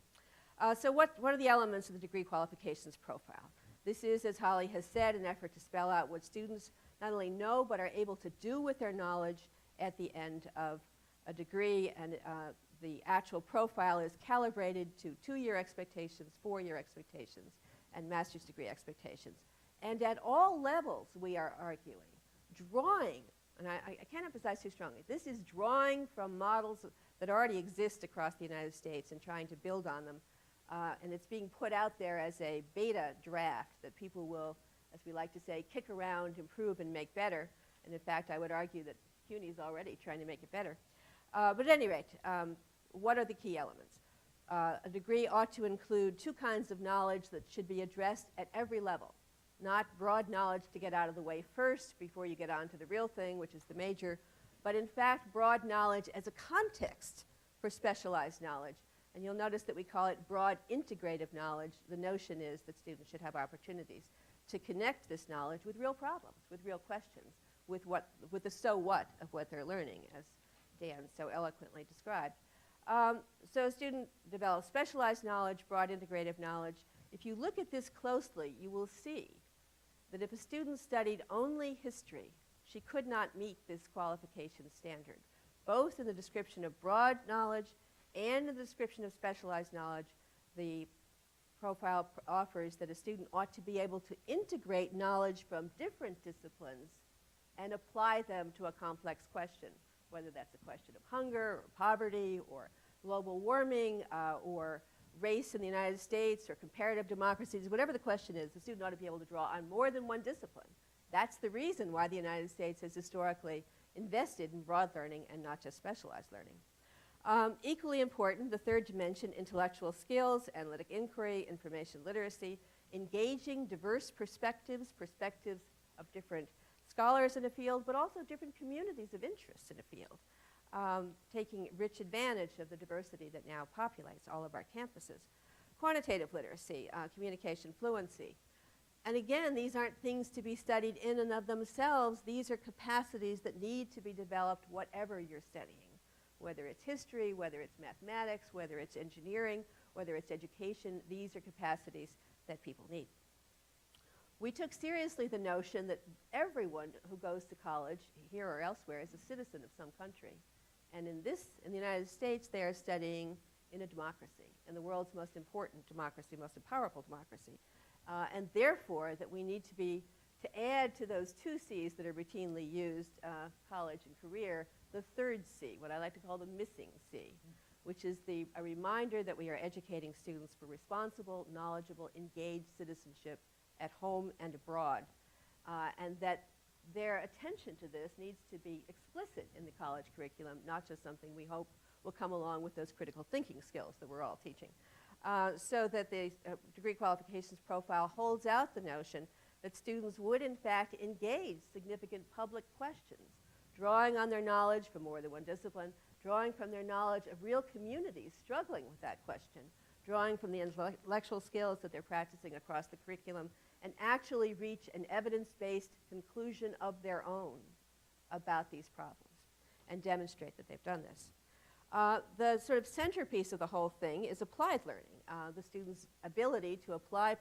So what are the elements of the degree qualifications profile? This is, as Holly has said, an effort to spell out what students not only know but are able to do with their knowledge at the end of a degree, and the actual profile is calibrated to 2-year expectations, 4-year expectations, and master's degree expectations. And at all levels, we are arguing, drawing and I can't emphasize too strongly, this is drawing from models that already exist across the United States and trying to build on them. And it's being put out there as a beta draft that people will, as we like to say, kick around, improve, and make better. And in fact, I would argue that CUNY's already trying to make it better. But at any rate, what are the key elements? A degree ought to include two kinds of knowledge that should be addressed at every level. Not broad knowledge to get out of the way first before you get on to the real thing, which is the major, but in fact broad knowledge as a context for specialized knowledge. And you'll notice that we call it broad integrative knowledge. The notion is that students should have opportunities to connect this knowledge with real problems, with real questions, with the so what of what they're learning, as Dan so eloquently described. So a student develops specialized knowledge, broad integrative knowledge. If you look at this closely, you will see that if a student studied only history, she could not meet this qualification standard, both in the description of broad knowledge and in the description of specialized knowledge. The profile offers that a student ought to be able to integrate knowledge from different disciplines and apply them to a complex question, whether that's a question of hunger or poverty or global warming or race in the United States or comparative democracies, whatever the question is, the student ought to be able to draw on more than one discipline. That's the reason why the United States has historically invested in broad learning and not just specialized learning. Equally important, the third dimension, intellectual skills, analytic inquiry, information literacy, engaging diverse perspectives of different scholars in a field, but also different communities of interest in a field, taking rich advantage of the diversity that now populates all of our campuses. Quantitative literacy, communication fluency. And again, these aren't things to be studied in and of themselves. These are capacities that need to be developed whatever you're studying, whether it's history, whether it's mathematics, whether it's engineering, whether it's education. These are capacities that people need. We took seriously the notion that everyone who goes to college, here or elsewhere, is a citizen of some country. And in the United States, they are studying in a democracy, in the world's most important democracy, most powerful democracy. And therefore, that we need to add to those two C's that are routinely used, college and career, the third C, what I like to call the missing C, which is a reminder that we are educating students for responsible, knowledgeable, engaged citizenship at home and abroad, and that their attention to this needs to be explicit in the college curriculum, not just something we hope will come along with those critical thinking skills that we're all teaching. So that the degree qualifications profile holds out the notion that students would in fact engage significant public questions, drawing on their knowledge from more than one discipline, drawing from their knowledge of real communities struggling with that question, drawing from the intellectual skills that they're practicing across the curriculum, and actually reach an evidence-based conclusion of their own about these problems and demonstrate that they've done this. The sort of centerpiece of the whole thing is applied learning, the student's ability to apply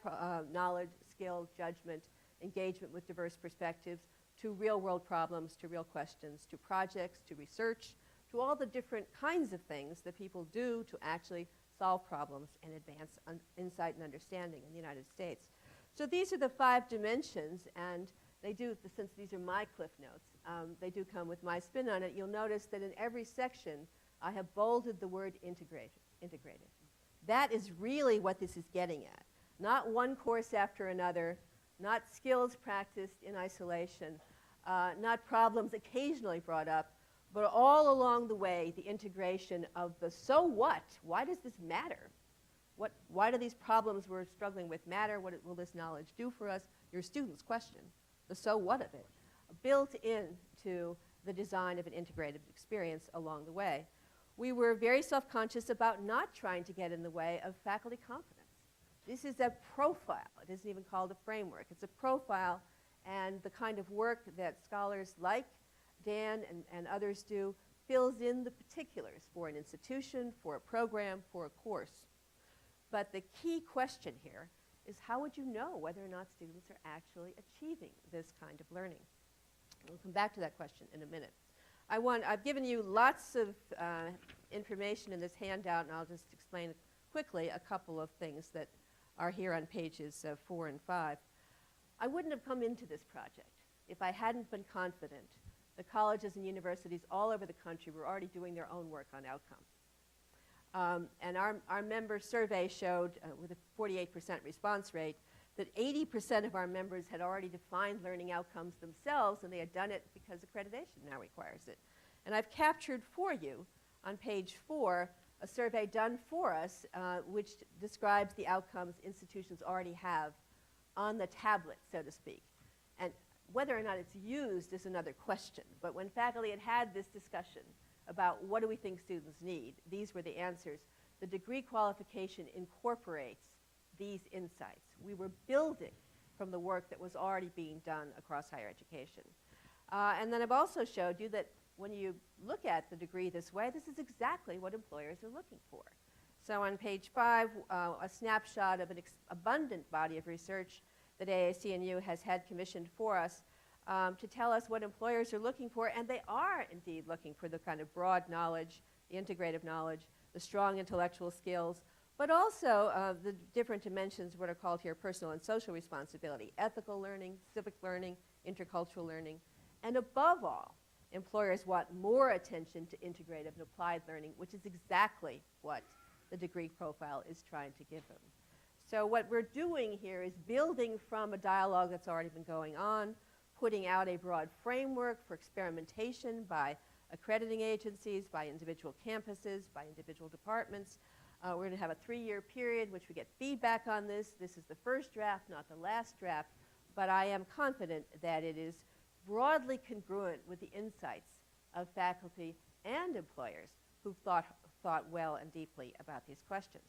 knowledge, skill, judgment, engagement with diverse perspectives to real-world problems, to real questions, to projects, to research, to all the different kinds of things that people do to actually solve problems and advance insight and understanding in the United States. So these are the 5 dimensions, and they do, since these are my cliff notes, they do come with my spin on it. You'll notice that in every section, I have bolded the word integrated. That is really what this is getting at. Not one course after another, not skills practiced in isolation, not problems occasionally brought up, but all along the way, the integration of the so what? Why does this matter? Why do these problems we're struggling with matter? What will this knowledge do for us? Your students question the so what of it, built into the design of an integrated experience along the way. We were very self-conscious about not trying to get in the way of faculty competence. This is a profile. It isn't even called a framework. It's a profile, and the kind of work that scholars like Dan and others do fills in the particulars for an institution, for a program, for a course. But the key question here is how would you know whether or not students are actually achieving this kind of learning? We'll come back to that question in a minute. I've given you lots of information in this handout, and I'll just explain quickly a couple of things that are here on pages 4 and 5. I wouldn't have come into this project if I hadn't been confident the colleges and universities all over the country were already doing their own work on outcome. And our member survey showed, with a 48% response rate, that 80% of our members had already defined learning outcomes themselves, and they had done it because accreditation now requires it. And I've captured for you on page 4 a survey done for us, which describes the outcomes institutions already have on the tablet, so to speak. And whether or not it's used is another question. But when faculty had this discussion about what do we think students need, these were the answers. The degree qualification incorporates these insights. We were building from the work that was already being done across higher education. And then I've also showed you that when you look at the degree this way, this is exactly what employers are looking for. So on page 5, a snapshot of an abundant body of research that AAC&U has had commissioned for us to tell us what employers are looking for, and they are indeed looking for the kind of broad knowledge, the integrative knowledge, the strong intellectual skills, but also the different dimensions, what are called here personal and social responsibility, ethical learning, civic learning, intercultural learning, and above all, employers want more attention to integrative and applied learning, which is exactly what the degree profile is trying to give them. So what we're doing here is building from a dialogue that's already been going on, putting out a broad framework for experimentation by accrediting agencies, by individual campuses, by individual departments. We're going to have a 3-year period which we get feedback on this. This is the first draft, not the last draft, but I am confident that it is broadly congruent with the insights of faculty and employers who've thought well and deeply about these questions.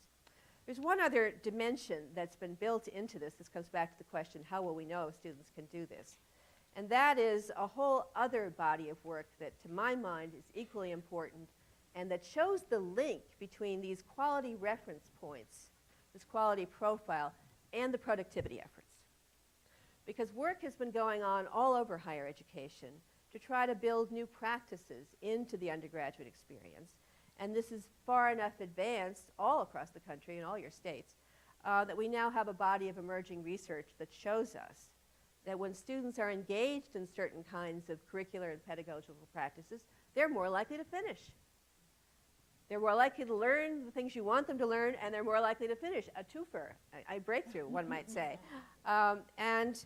There's one other dimension that's been built into this. This comes back to the question, how will we know if students can do this? And that is a whole other body of work that, to my mind, is equally important and that shows the link between these quality reference points, this quality profile, and the productivity efforts. Because work has been going on all over higher education to try to build new practices into the undergraduate experience. And this is far enough advanced all across the country in all your states that we now have a body of emerging research that shows us that when students are engaged in certain kinds of curricular and pedagogical practices, they're more likely to finish. They're more likely to learn the things you want them to learn, and they're more likely to finish. A twofer, a breakthrough, one might say. And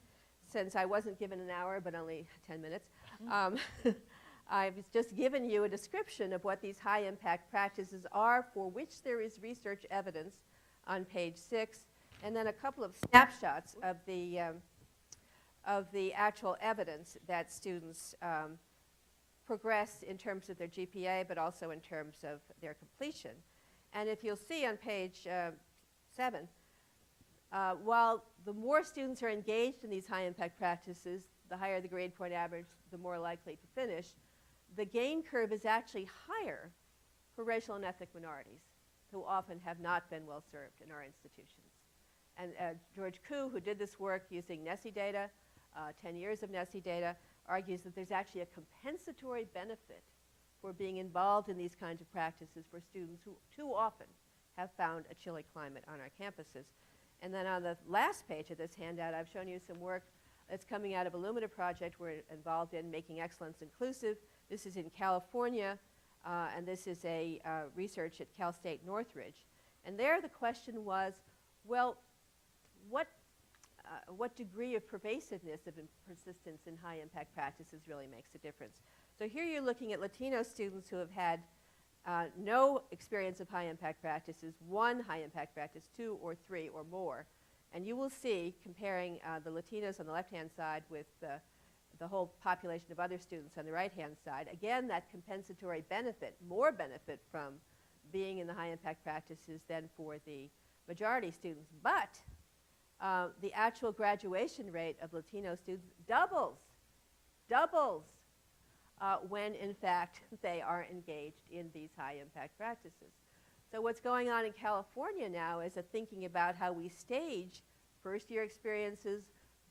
since I wasn't given an hour, but only 10 minutes, I've just given you a description of what these high-impact practices are for which there is research evidence on page 6, and then a couple of snapshots of the actual evidence that students progress in terms of their GPA, but also in terms of their completion. And if you'll see on page 7, while the more students are engaged in these high-impact practices, the higher the grade point average, the more likely to finish, the gain curve is actually higher for racial and ethnic minorities, who often have not been well served in our institutions. And George Koo, who did this work using NESI data, 10 years of NESI data, argues that there's actually a compensatory benefit for being involved in these kinds of practices for students who too often have found a chilly climate on our campuses. And then on the last page of this handout, I've shown you some work that's coming out of Illumina project we're involved in, making excellence inclusive. This is in California, and this is a research at Cal State Northridge. And there the question was, well, what degree of pervasiveness of persistence in high-impact practices really makes a difference? So here you're looking at Latino students who have had no experience of high-impact practices, 1 high-impact practice, 2 or 3 or more. And you will see, comparing the Latinos on the left-hand side with the whole population of other students on the right-hand side, again, that compensatory benefit, more benefit from being in the high-impact practices than for the majority students. But the actual graduation rate of Latino students doubles when, in fact, they are engaged in these high-impact practices. So what's going on in California now is a thinking about how we stage first-year experiences,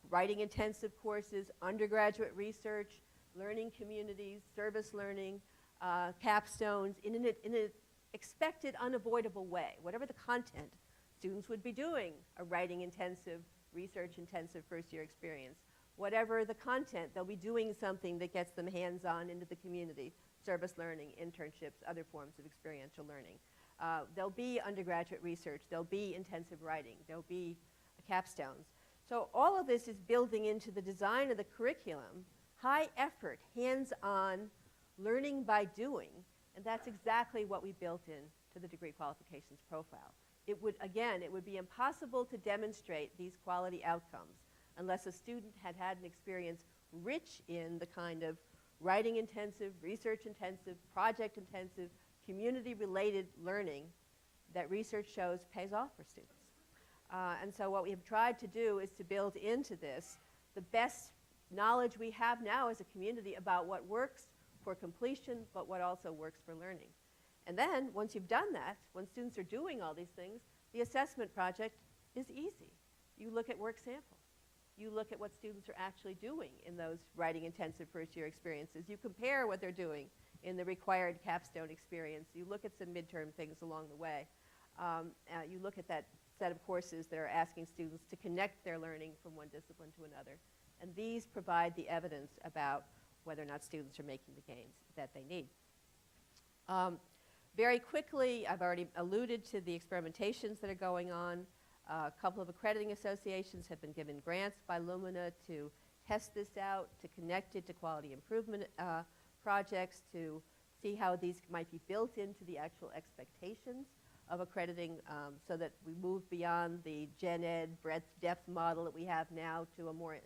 writing-intensive courses, undergraduate research, learning communities, service learning, capstones in an expected, unavoidable way. Whatever the content, students would be doing a writing-intensive, research-intensive first-year experience. Whatever the content, they'll be doing something that gets them hands-on into the community, service learning, internships, other forms of experiential learning. There'll be undergraduate research, there'll be intensive writing, there'll be capstones. So all of this is building into the design of the curriculum, high effort, hands-on, learning by doing, and that's exactly what we built in to the degree qualifications profile. It would be impossible to demonstrate these quality outcomes unless a student had had an experience rich in the kind of writing-intensive, research-intensive, project-intensive, community-related learning that research shows pays off for students. And so what we have tried to do is to build into this the best knowledge we have now as a community about what works for completion, but what also works for learning. And then, once you've done that, when students are doing all these things, the assessment project is easy. You look at work samples. You look at what students are actually doing in those writing-intensive first-year experiences. You compare what they're doing in the required capstone experience. You look at some midterm things along the way. You look at that set of courses that are asking students to connect their learning from one discipline to another. And these provide the evidence about whether or not students are making the gains that they need. Very quickly, I've already alluded to the experimentations that are going on. A couple of accrediting associations have been given grants by Lumina to test this out, to connect it to quality improvement projects, to see how these might be built into the actual expectations of accrediting so that we move beyond the gen ed breadth-depth model that we have now to a more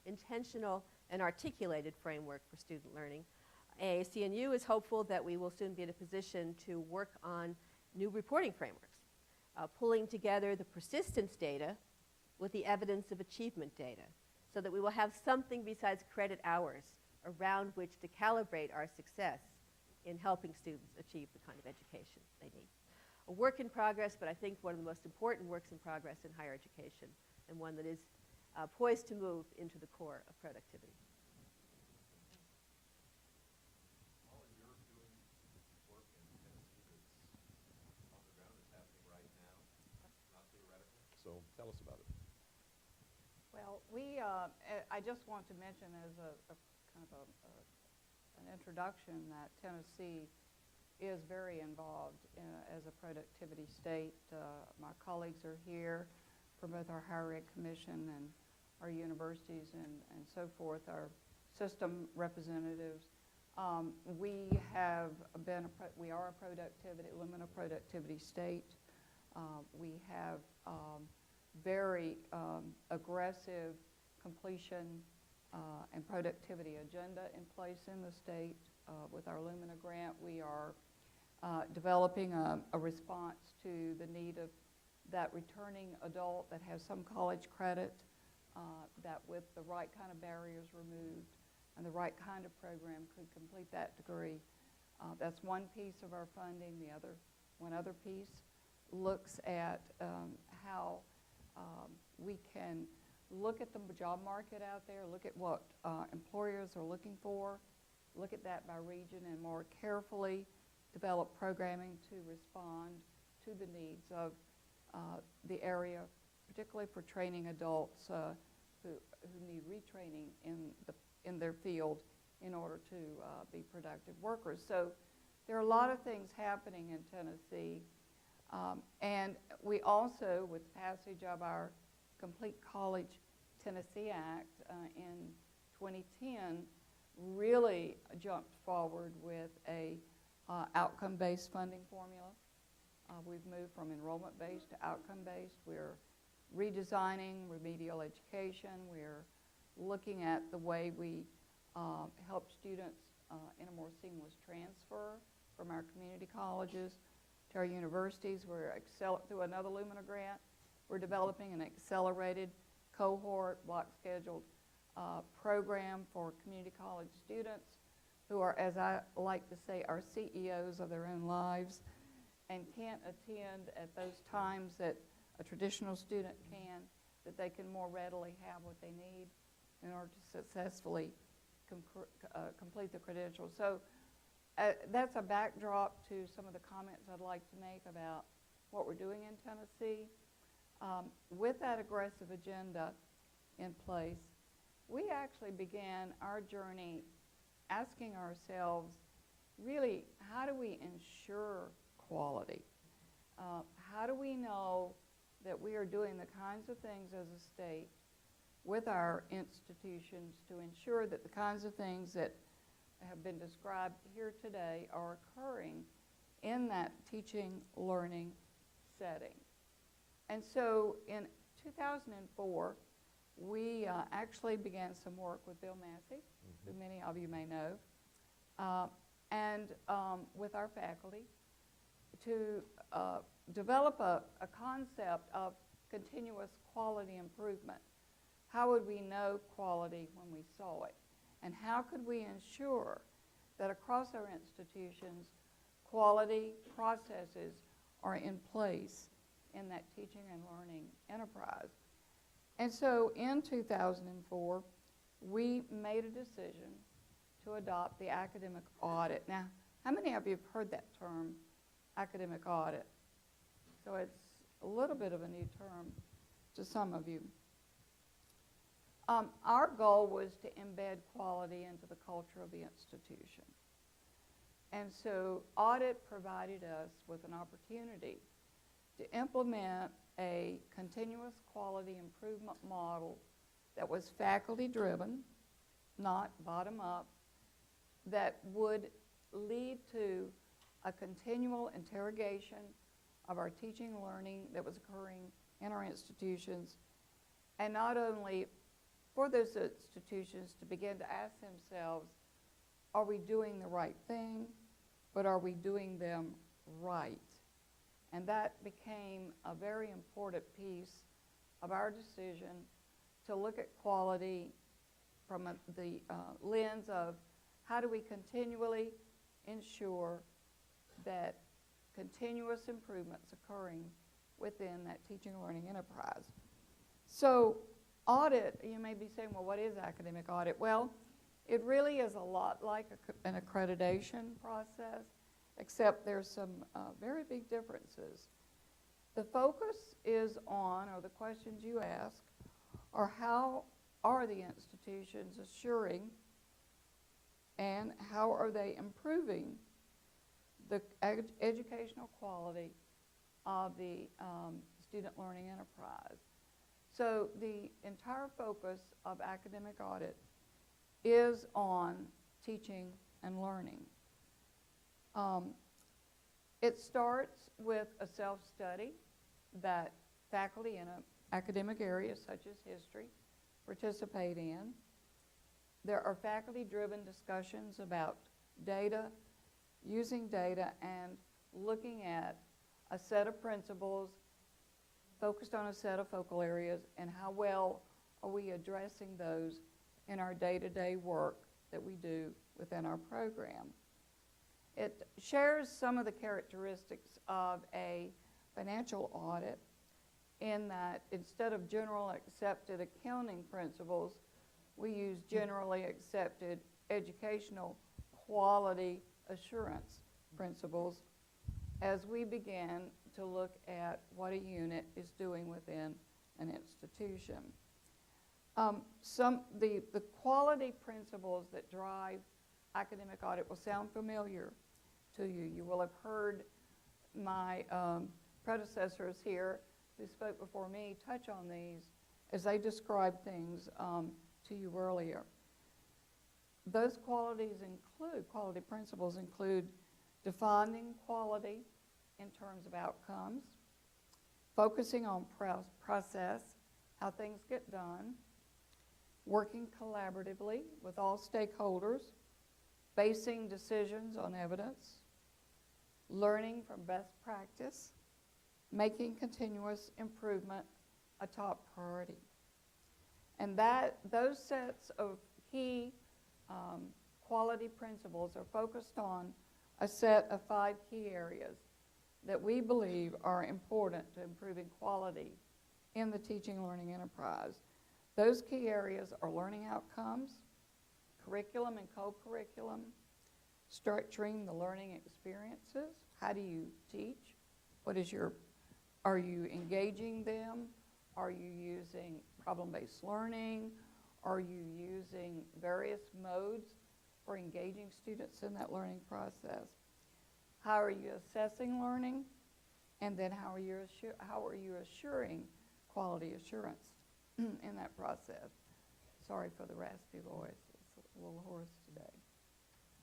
intentional and articulated framework for student learning. AAC&U is hopeful that we will soon be in a position to work on new reporting frameworks, pulling together the persistence data with the evidence of achievement data, so that we will have something besides credit hours around which to calibrate our success in helping students achieve the kind of education they need. A work in progress, but I think one of the most important works in progress in higher education, and one that is poised to move into the core of productivity. Paula, you're doing work in Tennessee that's on the ground, that's happening right now, not theoretical. So tell us about it. Well, I just want to mention as an introduction that Tennessee is very involved as a productivity state. My colleagues are here from both our Higher Ed Commission and our universities and so forth, our system representatives. We are a productivity, Lumina productivity state. We have very aggressive completion and productivity agenda in place in the state. With our Lumina grant, we are developing a response to the need of that returning adult that has some college credit, that with the right kind of barriers removed and the right kind of program could complete that degree. That's one piece of our funding. One other piece looks at how we can look at the job market out there, look at what employers are looking for, look at that by region, and more carefully develop programming to respond to the needs of the area, particularly for training adults who need retraining in their field in order to be productive workers. So there are a lot of things happening in Tennessee. And we also, with passage of our Complete College Tennessee Act in 2010, really jumped forward with a outcome-based funding formula. We've moved from enrollment-based to outcome-based. We're redesigning remedial education. We're looking at the way we help students in a more seamless transfer from our community colleges to our universities. We're through another Lumina grant, we're developing an accelerated cohort block-scheduled program for community college students who are, as I like to say, are CEOs of their own lives and can't attend at those times that a traditional student can, that they can more readily have what they need in order to successfully complete the credentials. So that's a backdrop to some of the comments I'd like to make about what we're doing in Tennessee. With that aggressive agenda in place, we actually began our journey asking ourselves, really, how do we ensure quality? How do we know that we are doing the kinds of things as a state with our institutions to ensure that the kinds of things that have been described here today are occurring in that teaching, learning setting? And so in 2004, we actually began some work with Bill Massey, who many of you may know, and with our faculty to develop a concept of continuous quality improvement. How would we know quality when we saw it? And how could we ensure that across our institutions, quality processes are in place in that teaching and learning enterprise? And so in 2004, we made a decision to adopt the academic audit. Now, how many of you have heard that term, academic audit? So it's a little bit of a new term to some of you. Our goal was to embed quality into the culture of the institution. And so audit provided us with an opportunity to implement a continuous quality improvement model that was faculty-driven, not bottom-up, that would lead to a continual interrogation of our teaching and learning that was occurring in our institutions, and not only for those institutions to begin to ask themselves, are we doing the right thing, but are we doing them right? And that became a very important piece of our decision to look at quality from the lens of how do we continually ensure that continuous improvements occurring within that teaching and learning enterprise. So audit, you may be saying, well, what is academic audit? Well, it really is a lot like an accreditation process, except there's some very big differences. The focus is on, or the questions you ask, are how are the institutions assuring and how are they improving the educational quality of the student learning enterprise. So the entire focus of academic audit is on teaching and learning. It starts with a self-study that faculty in an academic area such as history participate in. There are faculty-driven discussions about data, using data, and looking at a set of principles focused on a set of focal areas, and how well are we addressing those in our day-to-day work that we do within our program. It shares some of the characteristics of a financial audit in that instead of general accepted accounting principles, we use generally accepted educational quality assurance principles as we begin to look at what a unit is doing within an institution. The quality principles that drive academic audit will sound familiar to you. You will have heard my predecessors here who spoke before me touch on these as they described things to you earlier. Those quality principles include defining quality in terms of outcomes, focusing on process, how things get done, working collaboratively with all stakeholders, basing decisions on evidence, learning from best practice, making continuous improvement a top priority. And those sets of key quality principles are focused on a set of 5 key areas that we believe are important to improving quality in the teaching and learning enterprise. Those key areas are learning outcomes, curriculum and co-curriculum, structuring the learning experiences. How do you teach? Are you engaging them? Are you using problem-based learning? Are you using various modes for engaging students in that learning process? How are you assessing learning? And then how are you assuring quality assurance in that process? Sorry for the raspy voice. It's a little hoarse today.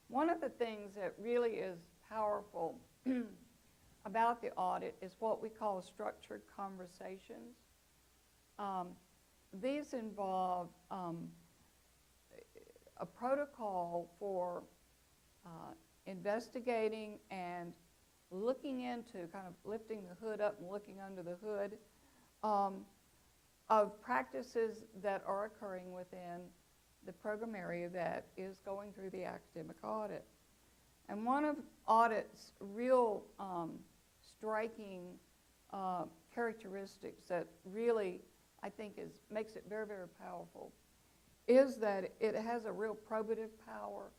One of the things that really is powerful about the audit is what we call structured conversations. These involve a protocol for investigating and looking into, kind of lifting the hood up and looking under the hood of practices that are occurring within the program area that is going through the academic audit. And one of audit's real striking characteristics that really, I think, makes it very, very powerful is that it has a real probative power.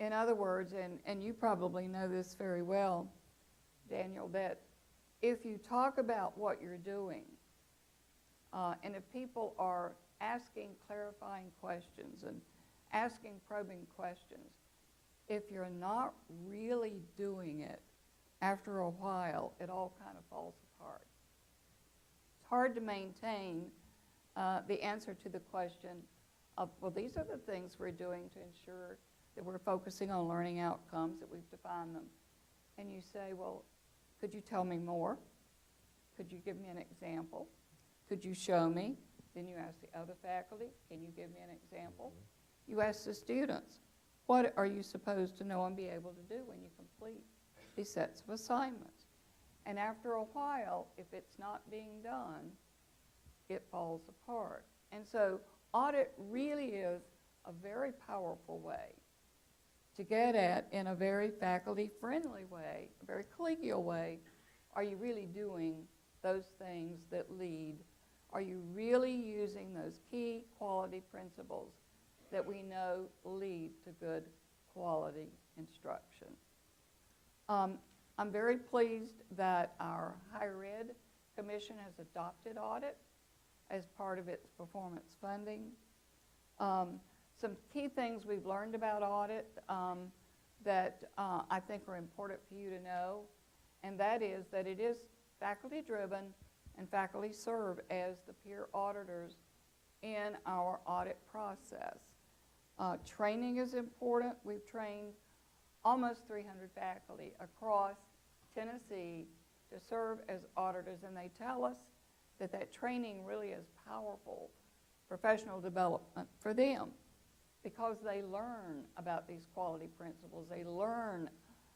In other words, and you probably know this very well, Daniel, that if you talk about what you're doing, and if people are asking clarifying questions and asking probing questions, if you're not really doing it, after a while, it all kind of falls apart. It's hard to maintain the answer to the question of, well, these are the things we're doing to ensure that we're focusing on learning outcomes, that we've defined them. And you say, well, could you tell me more? Could you give me an example? Could you show me? Then you ask the other faculty, can you give me an example? You ask the students, what are you supposed to know and be able to do when you complete these sets of assignments? And after a while, if it's not being done, it falls apart. And so audit really is a very powerful way to get at, in a very faculty-friendly way, a very collegial way, are you really doing those things that lead? Are you really using those key quality principles that we know lead to good quality instruction? I'm very pleased that our Higher Ed Commission has adopted audit as part of its performance funding. Some key things we've learned about audit that I think are important for you to know, and that is that it is faculty-driven, and faculty serve as the peer auditors in our audit process. Training is important. We've trained almost 300 faculty across Tennessee to serve as auditors, and they tell us that that training really is powerful professional development for them because they learn about these quality principles. They learn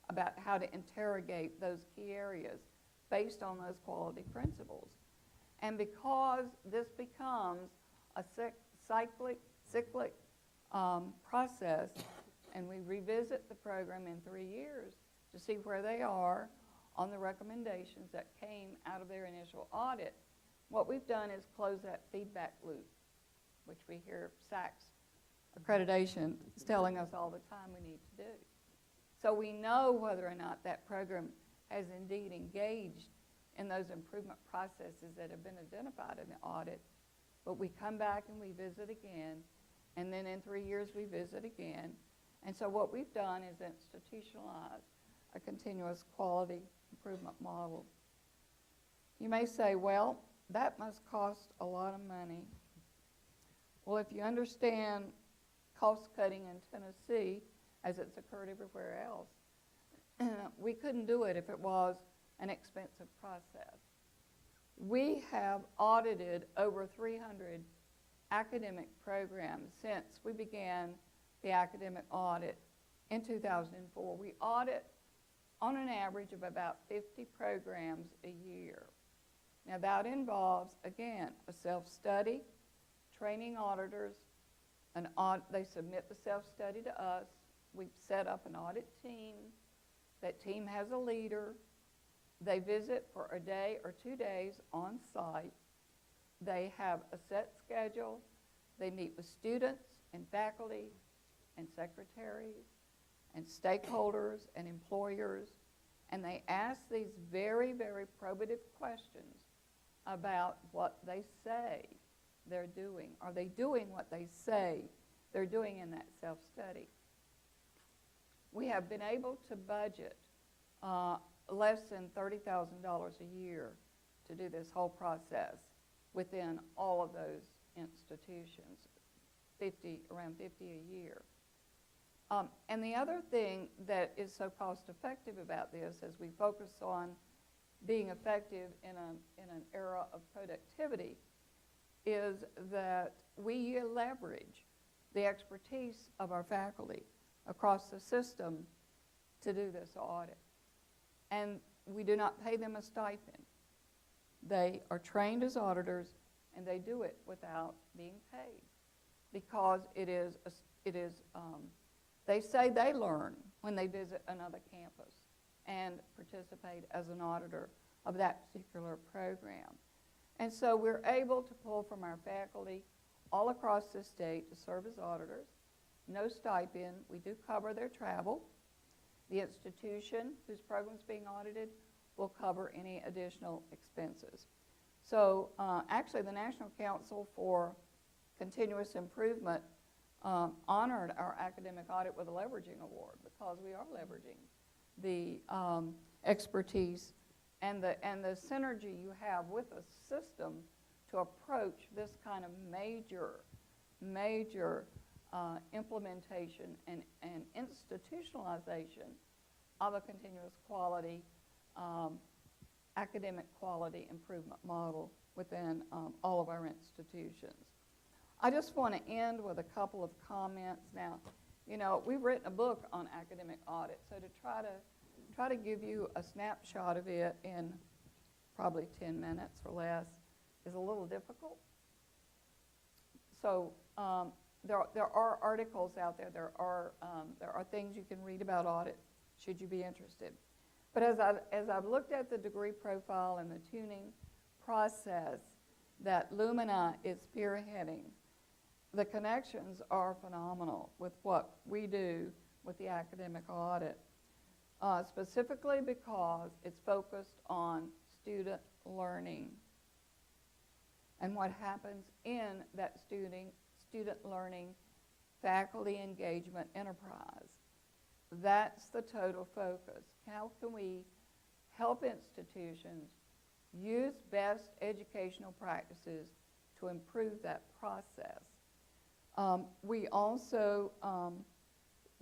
about how to interrogate those key areas based on those quality principles. And because this becomes a cyclic process, and we revisit the program in 3 years to see where they are on the recommendations that came out of their initial audit, what we've done is close that feedback loop, which we hear SACS accreditation is telling us all the time we need to do. So we know whether or not that program has indeed engaged in those improvement processes that have been identified in the audit, but we come back and we visit again, and then in 3 years we visit again. And so what we've done is institutionalize a continuous quality improvement model. You may say, well, that must cost a lot of money. Well, if you understand cost cutting in Tennessee, as it's occurred everywhere else, we couldn't do it if it was an expensive process. We have audited over 300 academic programs since we began the academic audit in 2004. We audit on an average of about 50 programs a year. Now that involves, again, a self-study, training auditors, they submit the self-study to us. We've set up an audit team. That team has a leader. They visit for a day or 2 days on site. They have a set schedule. They meet with students and faculty and secretaries and stakeholders and employers, and they ask these very, very probative questions about what they say they're doing? Are they doing what they say they're doing in that self-study? We have been able to budget less than $30,000 a year to do this whole process within all of those institutions, around 50 a year. And the other thing that is so cost-effective about this, as we focus on being effective in an era of productivity, is that we leverage the expertise of our faculty across the system to do this audit. And we do not pay them a stipend. They are trained as auditors, and they do it without being paid, because they say they learn when they visit another campus and participate as an auditor of that particular program. And so we're able to pull from our faculty all across the state to serve as auditors. No stipend. We do cover their travel. The institution whose program is being audited will cover any additional expenses. So actually, the National Council for Continuous Improvement honored our academic audit with a leveraging award, because we are leveraging the expertise and the synergy you have with a system to approach this kind of major implementation and institutionalization of a continuous quality, academic quality improvement model within all of our institutions. I just want to end with a couple of comments. Now, you know, we've written a book on academic audit, so to try to give you a snapshot of it in probably 10 minutes or less is a little difficult. So there are articles out there. There are things you can read about audit, should you be interested. But as I've looked at the degree profile and the tuning process that Lumina is spearheading, the connections are phenomenal with what we do with the academic audit, specifically because it's focused on student learning and what happens in that student learning faculty engagement enterprise. That's the total focus. How can we help institutions use best educational practices to improve that process? We also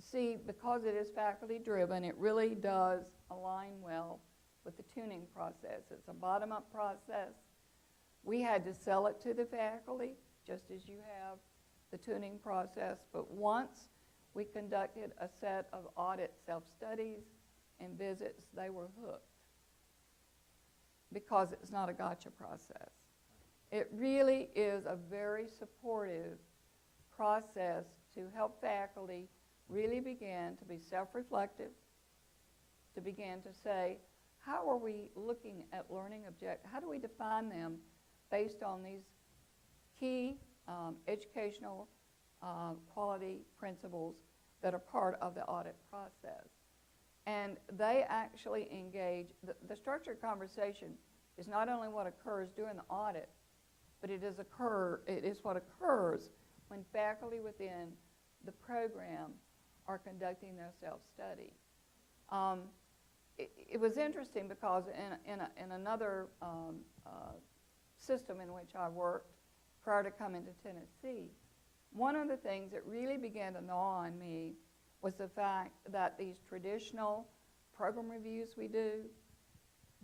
see, because it is faculty driven, it really does align well with the tuning process. It's a bottom-up process. We had to sell it to the faculty, just as you have the tuning process, but once we conducted a set of audit self-studies and visits, they were hooked, because it's not a gotcha process. It really is a very supportive process to help faculty really begin to be self-reflective, to begin to say, how are we looking at learning objectives? How do we define them based on these key educational quality principles that are part of the audit process? And they actually engage, the structured conversation is not only what occurs during the audit, but it is what occurs when faculty within the program are conducting their self-study. It was interesting because in another system in which I worked prior to coming to Tennessee, one of the things that really began to gnaw on me was the fact that these traditional program reviews we do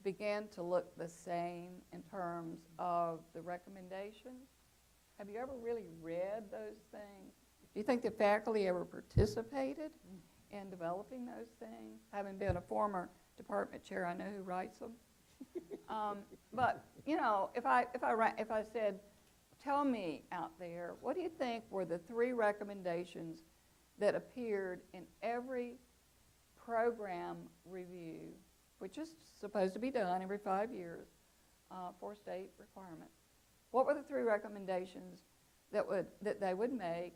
began to look the same in terms of the recommendations. Have you ever really read those things? Do you think the faculty ever participated in developing those things? Having been a former department chair, I know who writes them. But you know, if I said, tell me out there, what do you think were the 3 recommendations that appeared in every program review, which is supposed to be done every 5 years for state requirement? What were the 3 recommendations that they would make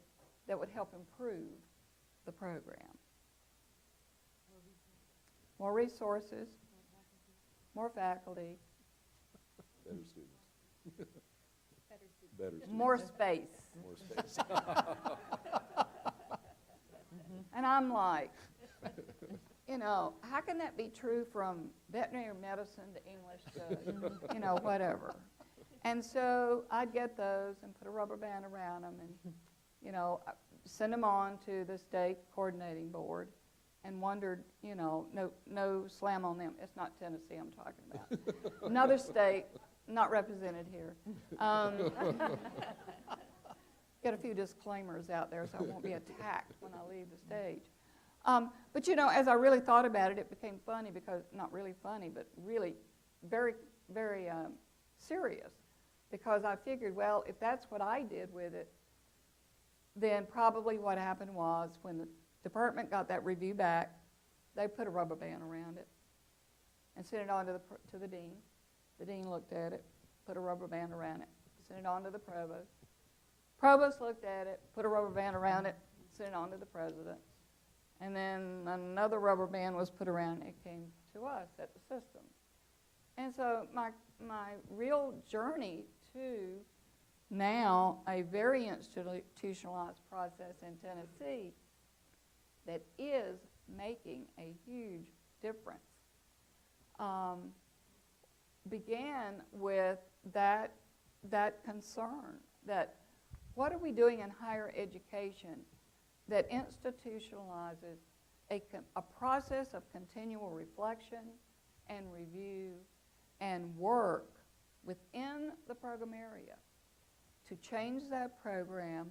that would help improve the program? More resources, more faculty. Better students. Better students. Better students. more space. More space. And I'm like, you know, how can that be true from veterinary medicine to English to, you know, whatever? And so I'd get those and put a rubber band around them and, you know, send them on to the state coordinating board and wondered, you know, no slam on them. It's not Tennessee I'm talking about. Another state, not represented here. Get a few disclaimers out there so I won't be attacked when I leave the stage. But, you know, as I really thought about it, it became funny because, not really funny, but really very, very serious. Because I figured, well, if that's what I did with it, then probably what happened was when the department got that review back, they put a rubber band around it and sent it on to the dean. The dean looked at it, put a rubber band around it, sent it on to the provost. Provost looked at it, put a rubber band around it, sent it on to the president. And then another rubber band was put around, it came to us at the system. And so my real journey to now a very institutionalized process in Tennessee that is making a huge difference began with that concern that what are we doing in higher education that institutionalizes a process of continual reflection and review and work within the program area to change that program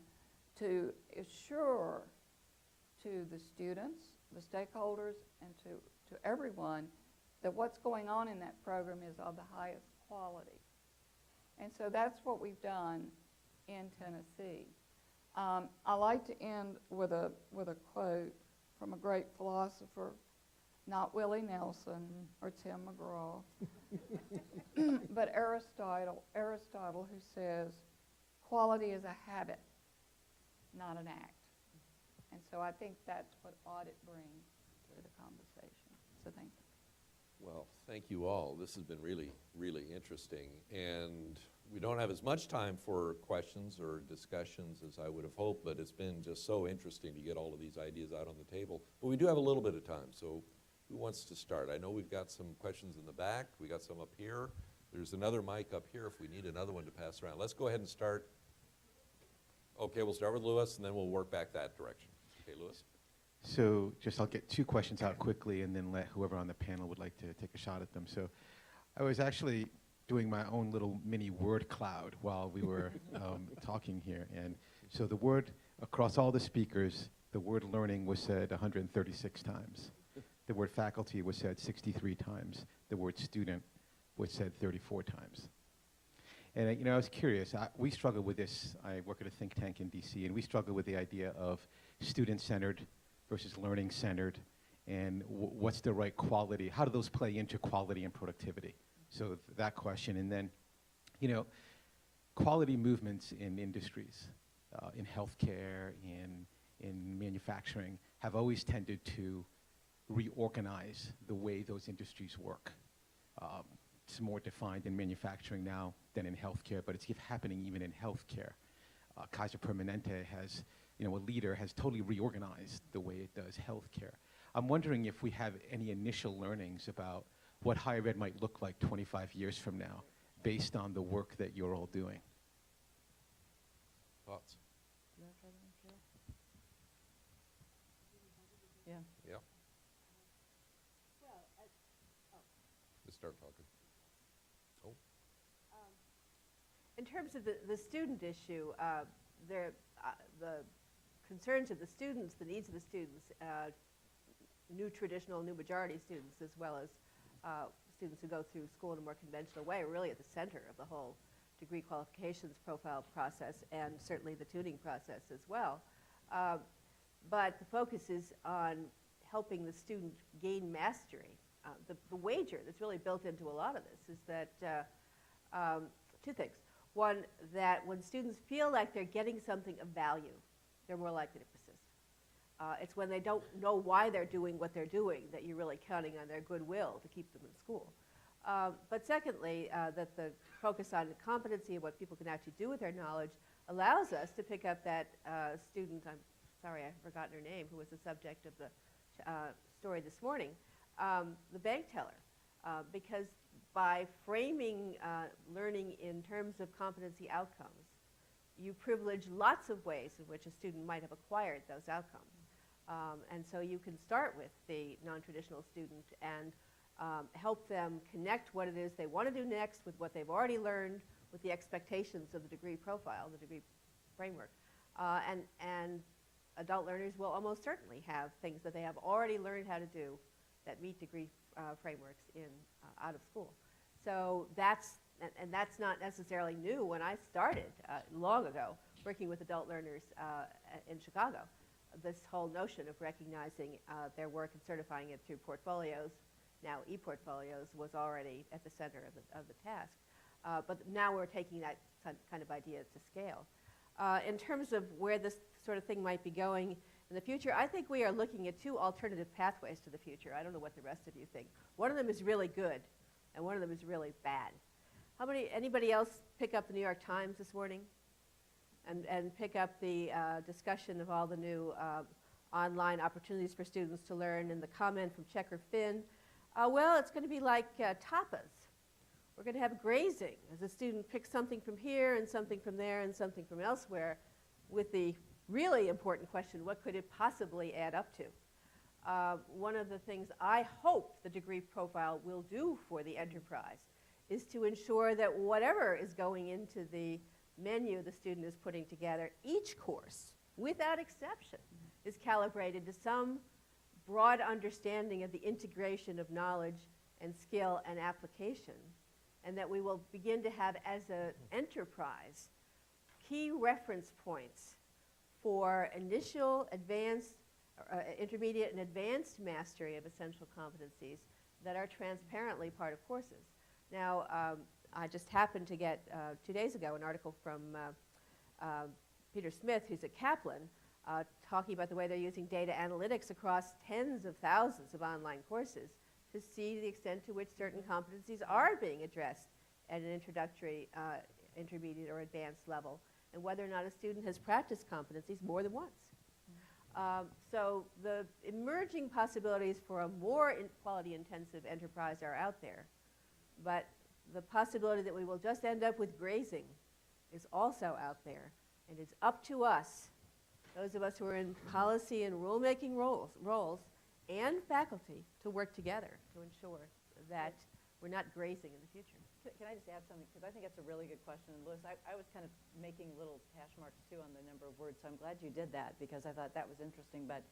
to assure to the students, the stakeholders, and to everyone that what's going on in that program is of the highest quality. And so that's what we've done in Tennessee. I like to end with a quote from a great philosopher, not Willie Nelson or Tim McGraw, but Aristotle, who says, quality is a habit, not an act. And so I think that's what audit brings to the conversation. So thank you. Well, thank you all. This has been really, really interesting. And we don't have as much time for questions or discussions as I would have hoped, but it's been just so interesting to get all of these ideas out on the table. But we do have a little bit of time, so who wants to start? I know we've got some questions in the back. We got some up here. There's another mic up here if we need another one to pass around. Let's go ahead and start. Okay, we'll start with Lewis, and then we'll work back that direction. Okay, Lewis. So I'll get two questions out quickly and then let whoever on the panel would like to take a shot at them. So I was actually doing my own little mini word cloud while we were talking here. And so the word, across all the speakers, the word learning was said 136 times. The word faculty was said 63 times. The word student was said 34 times. And you know, I was curious. We struggle with this. I work at a think tank in DC, and we struggle with the idea of student-centered versus learning-centered, and what's the right quality? How do those play into quality and productivity? So that question, and then, you know, quality movements in industries, in healthcare, in manufacturing, have always tended to reorganize the way those industries work. It's more defined in manufacturing now than in healthcare, but it's happening even in healthcare. Kaiser Permanente has, you know, a leader has totally reorganized the way it does healthcare. I'm wondering if we have any initial learnings about what higher ed might look like 25 years from now, based on the work that you're all doing. Thoughts? Yeah. Yeah. Just start talking. Oh. In terms of the student issue, the concerns of the students, the needs of the students, new traditional, new majority students, as well as students who go through school in a more conventional way, are really at the center of the whole degree qualifications profile process, and certainly the tuning process as well. But the focus is on helping the student gain mastery. The wager that's really built into a lot of this is that two things. One, that when students feel like they're getting something of value, they're more likely to persist. It's when they don't know why they're doing what they're doing that you're really counting on their goodwill to keep them in school. But secondly, that the focus on competency and what people can actually do with their knowledge allows us to pick up that student, I'm sorry, I've forgotten her name, who was the subject of the story this morning, the bank teller. Because by framing learning in terms of competency outcomes, you privilege lots of ways in which a student might have acquired those outcomes. And so you can start with the non-traditional student and help them connect what it is they want to do next with what they've already learned, with the expectations of the degree profile, the degree framework. And adult learners will almost certainly have things that they have already learned how to do that meet degree frameworks in out of school. So that's not necessarily new. When I started long ago working with adult learners in Chicago, this whole notion of recognizing their work and certifying it through portfolios, now e-portfolios, was already at the center of the task. But now we're taking that kind of idea to scale. In terms of where this sort of thing might be going in the future, I think we are looking at two alternative pathways to the future. I don't know what the rest of you think. One of them is really good, and one of them is really bad. Anybody else pick up the New York Times this morning and pick up the discussion of all the new online opportunities for students to learn, and the comment from Checker Finn, well, it's going to be like tapas. We're going to have grazing as a student picks something from here and something from there and something from elsewhere, with the really important question, what could it possibly add up to? One of the things I hope the degree profile will do for the enterprise is to ensure that whatever is going into the menu the student is putting together, each course, without exception, is calibrated to some broad understanding of the integration of knowledge and skill and application, and that we will begin to have, as an enterprise, key reference points for initial, advanced, intermediate, and advanced mastery of essential competencies that are transparently part of courses. Now, I just happened to get, 2 days ago, an article from Peter Smith, who's at Kaplan, talking about the way they're using data analytics across tens of thousands of online courses to see the extent to which certain competencies are being addressed at an introductory, intermediate, or advanced level, and whether or not a student has practiced competencies more than once. So the emerging possibilities for a more quality-intensive enterprise are out there, but the possibility that we will just end up with grazing is also out there, and it's up to us, those of us who are in policy and rulemaking roles and faculty, to work together to ensure that we're not grazing in the future. Can I just add something? Because I think that's a really good question. And Louis, I was kind of making little hash marks, too, on the number of words, so I'm glad you did that, because I thought that was interesting. But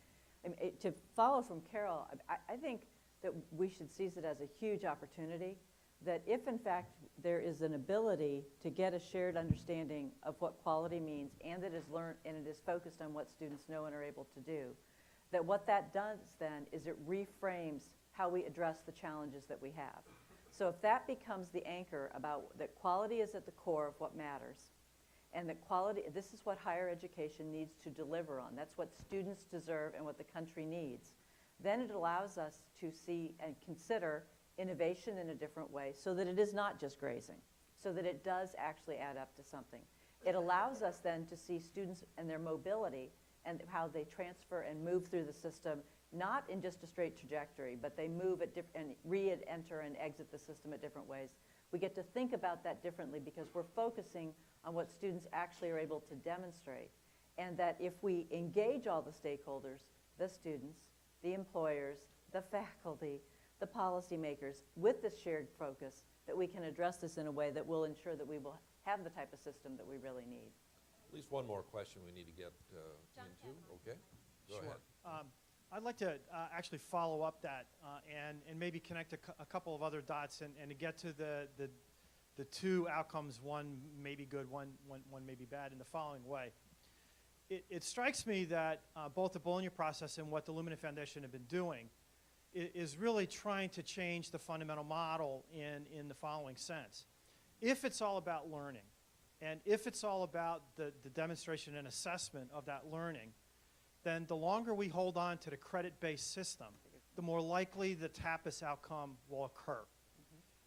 to follow from Carol, I think that we should seize it as a huge opportunity, that if, in fact, there is an ability to get a shared understanding of what quality means, and that is learned, and it is focused on what students know and are able to do, that what that does then is it reframes how we address the challenges that we have. So if that becomes the anchor about that quality is at the core of what matters, and that quality, this is what higher education needs to deliver on, that's what students deserve and what the country needs, then it allows us to see and consider innovation in a different way, so that it is not just grazing, so that it does actually add up to something. It allows us then to see students and their mobility and how they transfer and move through the system, not in just a straight trajectory, but they move at and re-enter and exit the system at different ways. We get to think about that differently because we're focusing on what students actually are able to demonstrate. And that if we engage all the stakeholders, the students, the employers, the faculty, the policymakers, with this shared focus, that we can address this in a way that will ensure that we will have the type of system that we really need. At least one more question we need to get into. Okay, go ahead. I'd like to actually follow up that and maybe connect a couple of other dots and to get to the two outcomes, one may be good, one may be bad, in the following way. It strikes me that both the Bologna process and what the Lumina Foundation have been doing is really trying to change the fundamental model in the following sense. If it's all about learning, and if it's all about the demonstration and assessment of that learning, then the longer we hold on to the credit-based system, the more likely the TAPAS outcome will occur.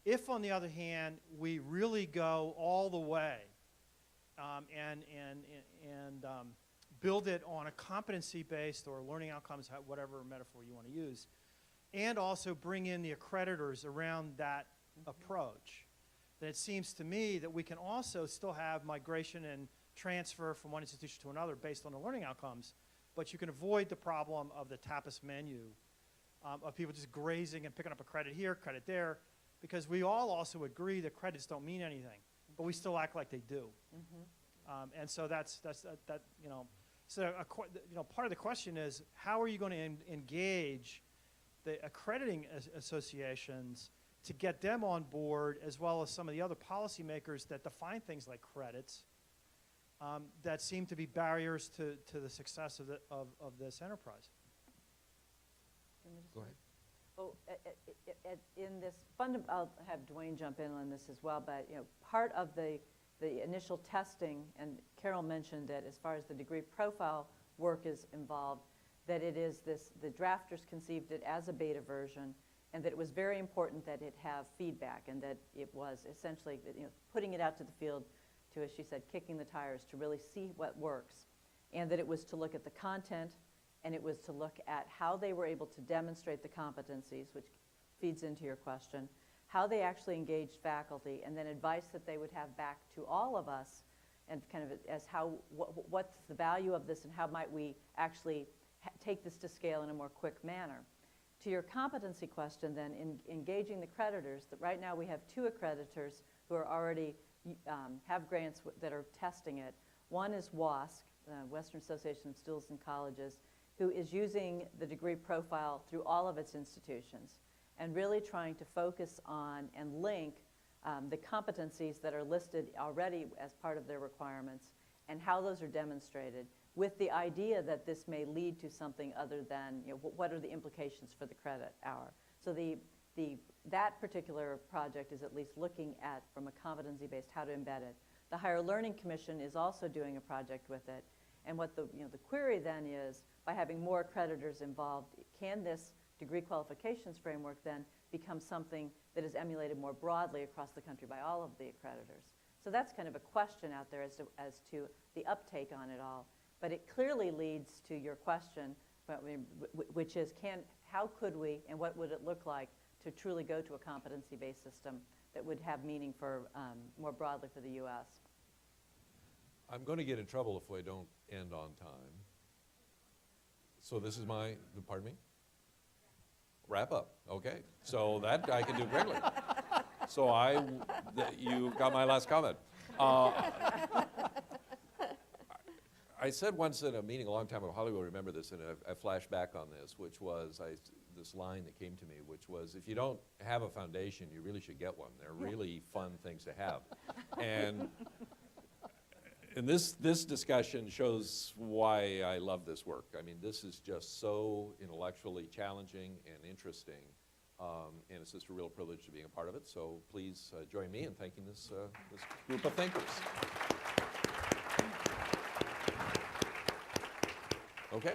If, on the other hand, we really go all the way and build it on a competency-based or learning outcomes, whatever metaphor you want to use, and also bring in the accreditors around that approach, then it seems to me that we can also still have migration and transfer from one institution to another based on the learning outcomes, but you can avoid the problem of the tapas menu of people just grazing and picking up a credit here, credit there, because we all also agree that credits don't mean anything, but we still act like they do. And so that's you know, so part of the question is, how are you going to engage the accrediting associations to get them on board, as well as some of the other policymakers that define things like credits that seem to be barriers to the success of this enterprise? Go ahead. Well, in this I'll have Dwayne jump in on this as well, but you know, part of the initial testing, and Carol mentioned that as far as the degree profile work is involved, that it is the drafters conceived it as a beta version, and that it was very important that it have feedback, and that it was essentially, you know, putting it out to the field to, as she said, kicking the tires to really see what works, and that it was to look at the content, and it was to look at how they were able to demonstrate the competencies, which feeds into your question, how they actually engaged faculty, and then advice that they would have back to all of us, and kind of as what's the value of this, and how might we actually take this to scale in a more quick manner. To your competency question then, in engaging the creditors, that right now we have 2 accreditors who are already have grants that are testing it. One is WASC, Western Association of Schools and Colleges, who is using the degree profile through all of its institutions and really trying to focus on and link the competencies that are listed already as part of their requirements and how those are demonstrated, with the idea that this may lead to something other than, you know, what are the implications for the credit hour. So that particular project is at least looking at, from a competency-based, how to embed it. The Higher Learning Commission is also doing a project with it. And what the query then is, by having more accreditors involved, can this degree qualifications framework then become something that is emulated more broadly across the country by all of the accreditors? So that's kind of a question out there as to the uptake on it all. But it clearly leads to your question, which is, how could we, and what would it look like to truly go to a competency-based system that would have meaning for more broadly for the U.S.? I'm going to get in trouble if I don't end on time. So this is pardon me? Wrap up, okay. So that I can do quickly. So you got my last comment. I said once in a meeting a long time ago, Holly will remember this, and I flash back on this, which was this line that came to me, which was, if you don't have a foundation, you really should get one. They're really fun things to have. And this discussion shows why I love this work. I mean, this is just so intellectually challenging and interesting, and it's just a real privilege to be a part of it. So please join me in thanking this group of thinkers. Okay.